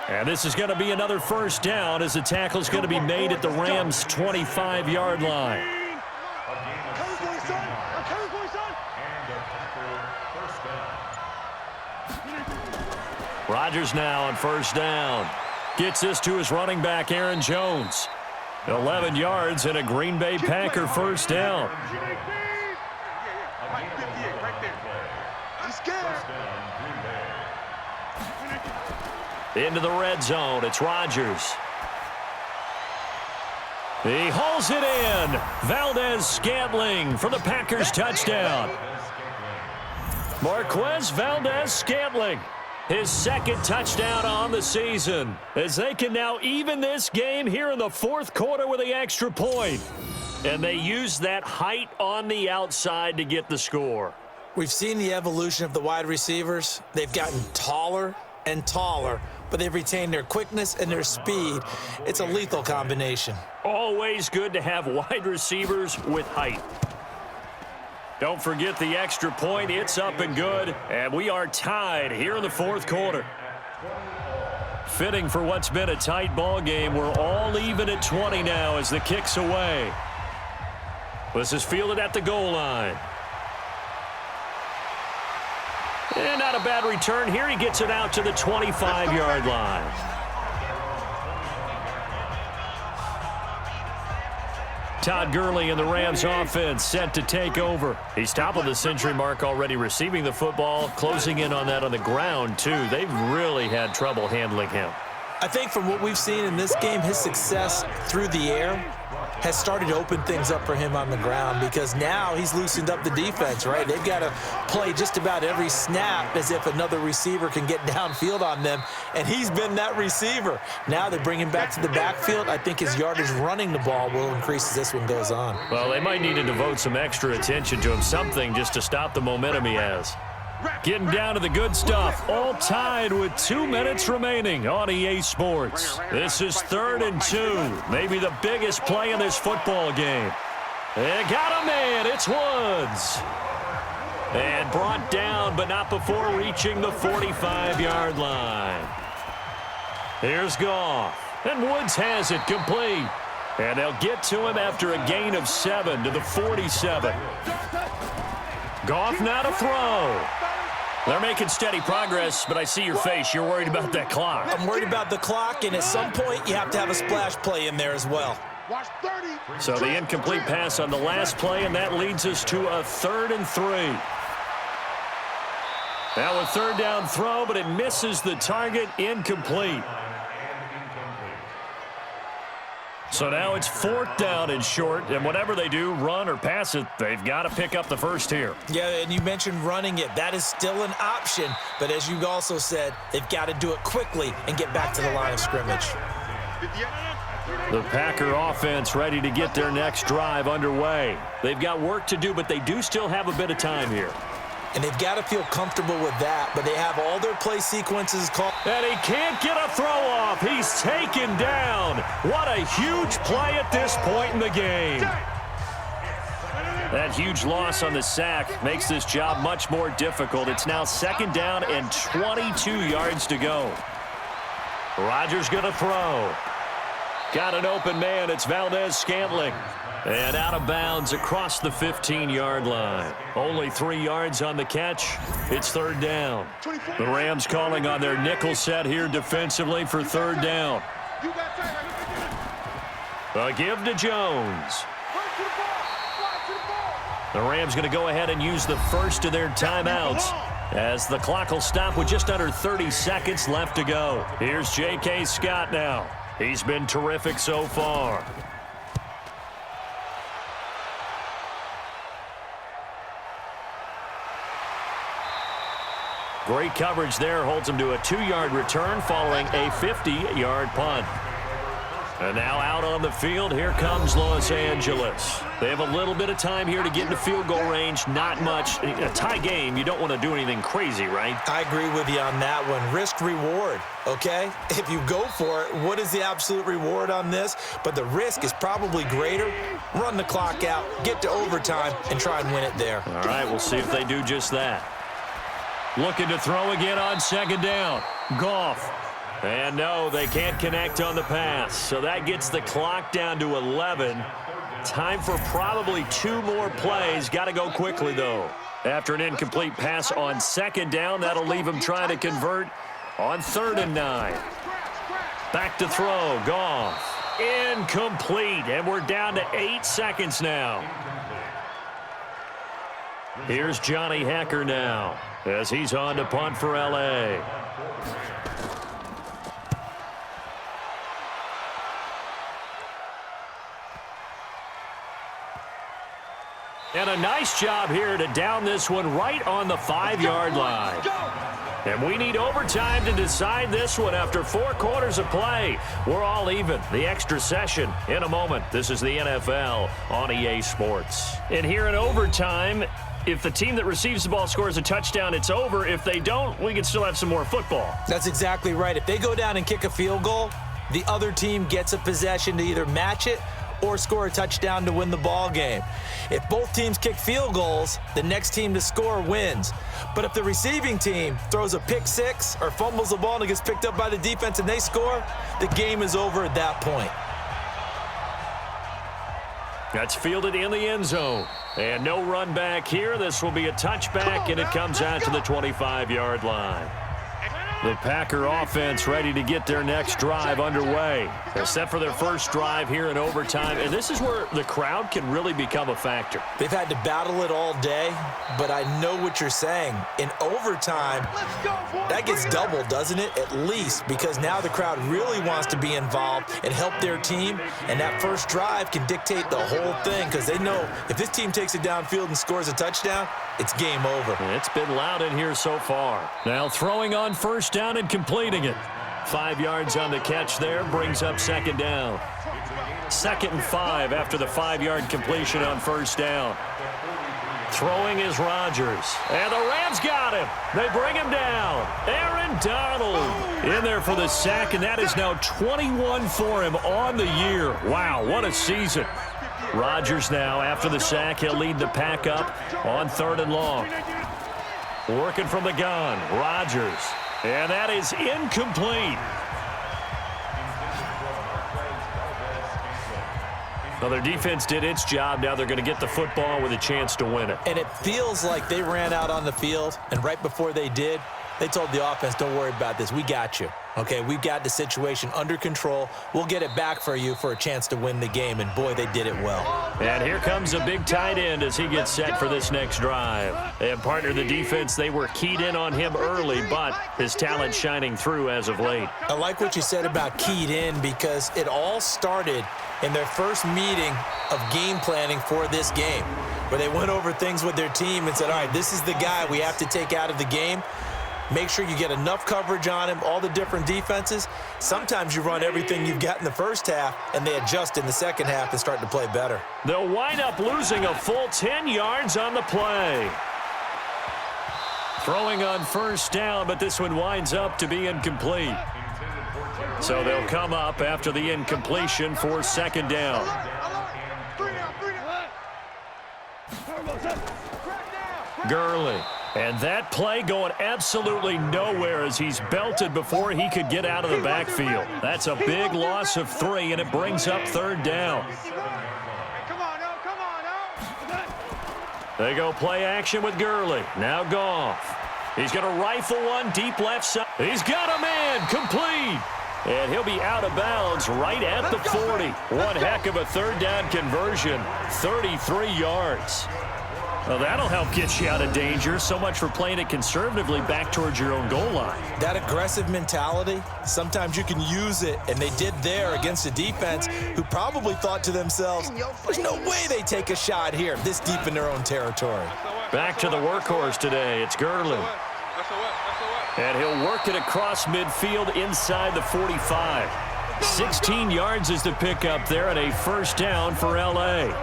[SPEAKER 2] And this is going to be another 1st down as the tackle's going to be made at the Rams' 25-yard line. Rodgers now on 1st down. Gets this to his running back, Aaron Jones. 11 yards and a Green Bay Packer 1st down. Into the red zone, it's Rodgers. He hauls it in. Valdez-Scantling for the Packers touchdown. Marquez Valdez-Scantling, his 2nd touchdown on the season, as they can now even this game here in the 4th quarter with the extra point. And they use that height on the outside to get the score.
[SPEAKER 3] We've seen the evolution of the wide receivers. They've gotten taller and taller, but they've retained their quickness and their speed. It's a lethal combination.
[SPEAKER 2] Always good to have wide receivers with height. Don't forget the extra point. It's up and good, and we are tied here in the fourth quarter. Fitting for what's been a tight ball game. We're all even at 20 now as the kick's away. This is fielded at the goal line. And not a bad return here. He gets it out to the 25-yard line. Todd Gurley and the Rams offense set to take over. He's top of the century mark already receiving the football, closing in on that on the ground, too. They've really had trouble handling him.
[SPEAKER 3] I think from what we've seen in this game, his success through the air has started to open things up for him on the ground because now he's loosened up the defense, right? They've got to play just about every snap as if another receiver can get downfield on them, and he's been that receiver. Now they bring him back to the backfield. I think his yardage running the ball will increase as this one goes on.
[SPEAKER 2] Well, they might need to devote some extra attention to him, something just to stop the momentum he has. Getting down to the good stuff, all tied with 2 minutes remaining on EA Sports. This is 3rd and 2, maybe the biggest play in this football game. They got a man, it's Woods. And brought down, but not before reaching the 45-yard line. Here's Goff, and Woods has it complete. And they'll get to him after a gain of 7 to the 47. Goff now to throw. They're making steady progress, but I see your face. You're worried about that clock.
[SPEAKER 3] I'm worried about the clock, and at some point you have to have a splash play in there as well.
[SPEAKER 2] So the incomplete pass on the last play, and that leads us to a 3rd and 3. Now a 3rd down throw, but it misses the target, incomplete. So now it's 4th down and short, and whatever they do, run or pass it, they've got to pick up the first here.
[SPEAKER 3] Yeah, and you mentioned running it. That is still an option, but as you also said, they've got to do it quickly and get back to the line of scrimmage.
[SPEAKER 2] The Packer offense ready to get their next drive underway. They've got work to do, but they do still have a bit of time here.
[SPEAKER 3] And they've got to feel comfortable with that, but they have all their play sequences called.
[SPEAKER 2] And he can't get a throw off. He's taken down. What a huge play at this point in the game. That huge loss on the sack makes this job much more difficult. It's now 2nd down and 22 yards to go. Rodgers going to throw. Got an open man. It's Valdez-Scantling. And out of bounds across the 15-yard line. Only 3 yards on the catch. It's 3rd down. The Rams calling on their nickel set here defensively for 3rd down. A give to Jones. The Rams going to go ahead and use the first of their timeouts as the clock will stop with just under 30 seconds left to go. Here's J.K. Scott now. He's been terrific so far. Great coverage there, holds him to a 2-yard return following a 50-yard punt. And now out on the field, here comes Los Angeles. They have a little bit of time here to get into field goal range, not much. In a tie game, you don't want to do anything crazy, right?
[SPEAKER 3] I agree with you on that one. Risk reward, okay? If you go for it, what is the absolute reward on this? But the risk is probably greater. Run the clock out, get to overtime, and try and win it there.
[SPEAKER 2] All right, we'll see if they do just that. Looking to throw again on 2nd down. Goff. And no, they can't connect on the pass. So that gets the clock down to 11. Time for probably 2 more plays. Got to go quickly, though. After an incomplete pass on 2nd down, that'll leave him trying to convert on 3rd and 9. Back to throw. Goff. Incomplete. And we're down to 8 seconds now. Here's Johnny Hekker now as he's on to punt for L.A. And a nice job here to down this one right on the 5-yard line. And we need overtime to decide this one after 4 quarters of play. We're all even. The extra session in a moment. This is the NFL on EA Sports. And here in overtime, If the team that receives the ball scores a touchdown, it's over. If they don't, we can still have some more football.
[SPEAKER 3] That's exactly right. If they go down and kick a field goal, the other team gets a possession to either match it or score a touchdown to win the ball game. If both teams kick field goals, the next team to score wins. But if the receiving team throws a pick six or fumbles the ball and it gets picked up by the defense and they score, the game is over at that point.
[SPEAKER 2] That's fielded in the end zone. And no run back here. This will be a touchback, and it comes out to the 25-yard line. The Packer offense ready to get their next drive underway. They're set for their first drive here in overtime, and this is where the crowd can really become a factor.
[SPEAKER 3] They've had to battle it all day, but I know what you're saying. In overtime, that gets doubled, doesn't it? At least, because now the crowd really wants to be involved and help their team, and that first drive can dictate the whole thing because they know if this team takes it downfield and scores a touchdown, it's game over.
[SPEAKER 2] It's been loud in here so far. Now throwing on first down and completing it. 5 yards on the catch there, brings up second down. 2nd and 5 after the 5-yard completion on first down. Throwing is Rodgers. And the Rams got him. They bring him down. Aaron Donald in there for the sack, and that is now 21 for him on the year. Wow, what a season. Rodgers now, after the sack, he'll lead the pack up on 3rd and long. Working from the gun, Rodgers. And that is incomplete. Well, their defense did its job. Now they're going to get the football with a chance to win it.
[SPEAKER 3] And it feels like they ran out on the field, and right before they did, they told the offense, don't worry about this. We got you. Okay, we've got the situation under control. We'll get it back for you for a chance to win the game. And, boy, they did it well.
[SPEAKER 2] And here comes a big tight end as he gets set for this next drive. And, partner, the defense, they were keyed in on him early, but his talent shining through as of late.
[SPEAKER 3] I like what you said about keyed in because it all started in their first meeting of game planning for this game, where they went over things with their team and said, all right, this is the guy we have to take out of the game. Make sure you get enough coverage on him, all the different defenses. Sometimes you run everything you've got in the first half, and they adjust in the second half and start to play better.
[SPEAKER 2] They'll wind up losing a full 10 yards on the play. Throwing on first down, but this one winds up to be incomplete. So they'll come up after the incompletion for second down. Gurley. And that play going absolutely nowhere as he's belted before he could get out of the backfield. That's a big loss of 3, and it brings up 3rd down. They go play action with Gurley. Now Goff. He's going to rifle one deep left side. He's got a man complete. And he'll be out of bounds right at the 40. One heck of a 3rd down conversion. 33 yards. Well, that'll help get you out of danger. So much for playing it conservatively back towards your own goal line.
[SPEAKER 3] That aggressive mentality, sometimes you can use it, and they did there against a defense who probably thought to themselves, there's no way they take a shot here this deep in their own territory.
[SPEAKER 2] Back to the workhorse today. It's Gurley. And he'll work it across midfield inside the 45. 16 yards is the pickup there and a first down for L.A.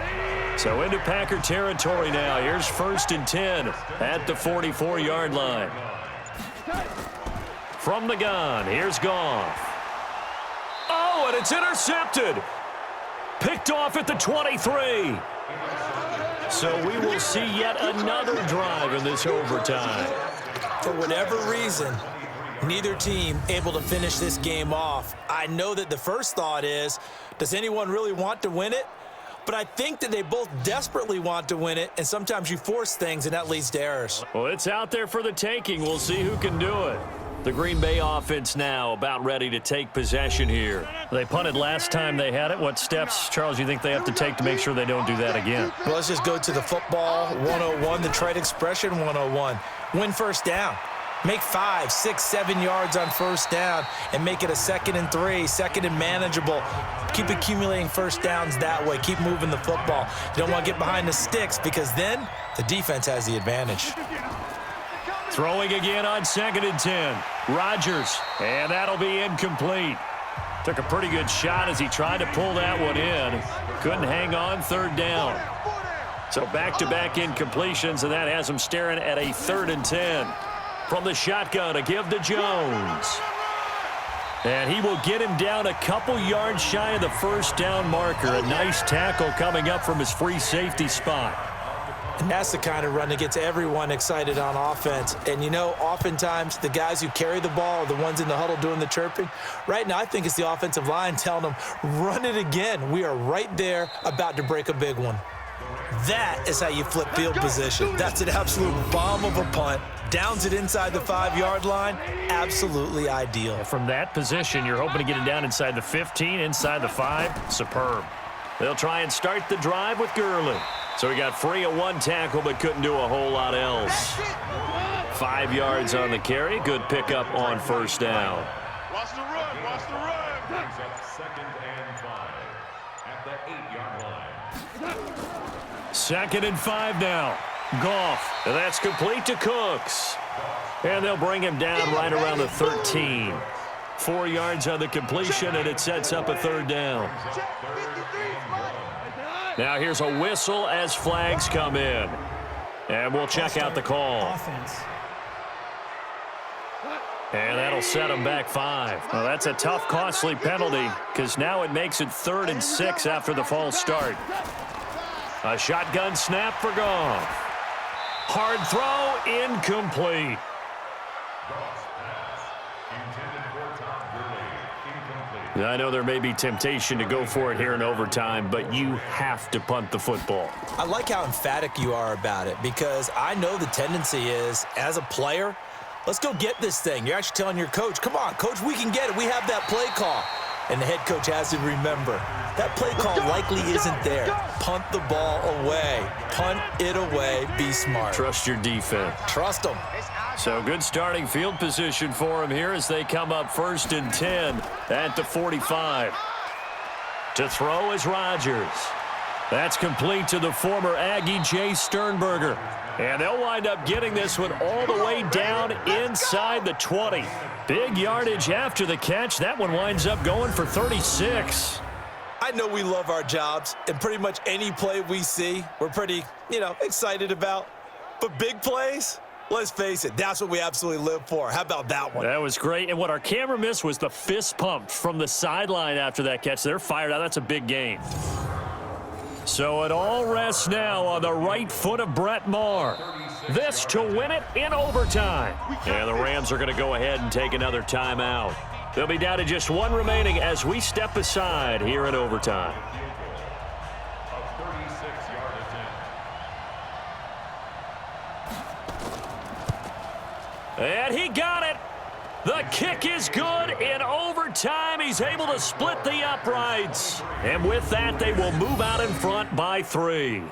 [SPEAKER 2] So into Packer territory now. Here's 1st and 10 at the 44-yard line. From the gun, here's Goff. Oh, and it's intercepted. Picked off at the 23. So we will see yet another drive in this overtime.
[SPEAKER 3] For whatever reason, neither team able to finish this game off. I know that the first thought is, does anyone really want to win it? But I think that they both desperately want to win it, and sometimes you force things, and that leads to errors.
[SPEAKER 2] Well, it's out there for the taking. We'll see who can do it. The Green Bay offense now about ready to take possession here. They punted last time they had it. What steps, Charles, you think they have to take to make sure they don't do that again?
[SPEAKER 3] Well, let's just go to the football 101, the trade expression 101. Win first down. Make 5, 6, 7 yards on first down and make it a 2nd and 3, 2nd and manageable. Keep accumulating first downs that way. Keep moving the football. You don't want to get behind the sticks because then the defense has the advantage.
[SPEAKER 2] Throwing again on 2nd and 10. Rodgers, and that'll be incomplete. Took a pretty good shot as he tried to pull that one in. Couldn't hang on 3rd down. So back-to-back incompletions, and that has him staring at a 3rd and 10. From the shotgun, a give to Jones. And he will get him down a couple yards shy of the first down marker. A nice tackle coming up from his free safety spot.
[SPEAKER 3] And that's the kind of run that gets everyone excited on offense. And, you know, oftentimes the guys who carry the ball are the ones in the huddle doing the chirping. Right now, I think it's the offensive line telling them, run it again. We are right there about to break a big one. That is how you flip field position. That's an absolute bomb of a punt. Downs it inside the 5-yard line. Absolutely ideal.
[SPEAKER 2] From that position, you're hoping to get it down inside the 15, inside the 5. Superb. They'll try and start the drive with Gurley. So he got free of one tackle but couldn't do a whole lot else. 5 yards on the carry. Good pickup on first down.
[SPEAKER 4] Watch the run. Watch the run.
[SPEAKER 5] Brings up 2nd and 5 at the 8-yard line.
[SPEAKER 2] 2nd and 5 now. Goff. And that's complete to Cooks. And they'll bring him down right around the 13. 4 yards on the completion, and it sets up a 3rd down. Now here's a whistle as flags come in. And we'll check out the call.
[SPEAKER 6] Offense.
[SPEAKER 2] And that'll set him back 5. Well, that's a tough, costly penalty because now it makes it 3rd and 6 after the false start. A shotgun snap for Goff. Hard throw, incomplete. I know there may be temptation to go for it here in overtime, but you have to punt the football.
[SPEAKER 3] I like how emphatic you are about it because I know the tendency is, as a player, let's go get this thing. You're actually telling your coach, come on, coach, we can get it. We have that play call. And the head coach has to remember, that play call likely isn't there. Punt the ball away. Punt it away. Be smart.
[SPEAKER 2] Trust your defense.
[SPEAKER 3] Trust them.
[SPEAKER 2] So good starting field position for him here as they come up 1st and 10 at the 45. To throw is Rodgers. That's complete to the former Aggie, Jay Sternberger. And they'll wind up getting this one all the way down inside the 20. Big yardage after the catch. That one winds up going for 36.
[SPEAKER 3] I know we love our jobs, and pretty much any play we see, we're pretty, excited about. But big plays, let's face it, that's what we absolutely live for. How about that one?
[SPEAKER 2] That was great. And what our camera missed was the fist pump from the sideline after that catch. They're fired out. That's a big gain. So it all rests now on the right foot of Brett Maher. This to win it in overtime. And the Rams are going to go ahead and take another timeout. They'll be down to just one remaining as we step aside here in overtime. And he got it. The kick is good in overtime. He's able to split the uprights. And with that, they will move out in front by 3.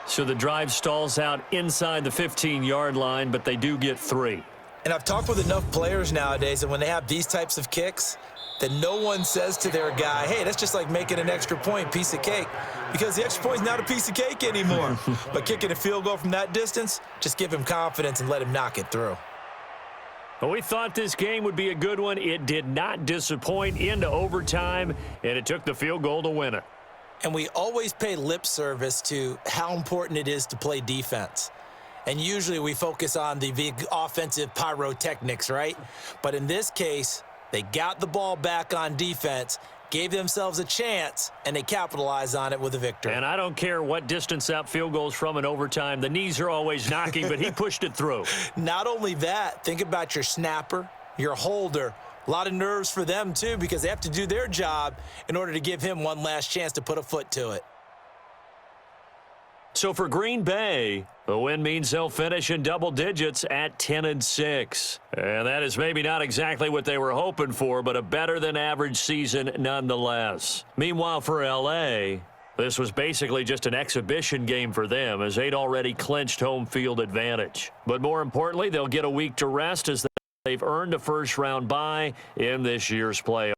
[SPEAKER 2] So the drive stalls out inside the 15-yard line, but they do get 3.
[SPEAKER 3] And I've talked with enough players nowadays that when they have these types of kicks, that no one says to their guy, hey, that's just like making an extra point, piece of cake. Because the extra point is not a piece of cake anymore. But kicking a field goal from that distance, just give him confidence and let him knock it through.
[SPEAKER 2] Well, we thought this game would be a good one. It did not disappoint into overtime, and it took the field goal to win it.
[SPEAKER 3] And we always pay lip service to how important it is to play defense. And usually we focus on the big offensive pyrotechnics, right? But in this case, they got the ball back on defense, gave themselves a chance, and they capitalized on it with a victory.
[SPEAKER 2] And I don't care what distance that field goes from in overtime. The knees are always knocking, but he pushed it through.
[SPEAKER 3] Not only that, think about your snapper, your holder. A lot of nerves for them, too, because they have to do their job in order to give him one last chance to put a foot to it.
[SPEAKER 2] So for Green Bay, the win means they'll finish in double digits at 10-6. And that is maybe not exactly what they were hoping for, but a better than average season nonetheless. Meanwhile, for L.A., this was basically just an exhibition game for them as they'd already clinched home field advantage. But more importantly, they'll get a week to rest as they've earned a first-round bye in this year's playoffs.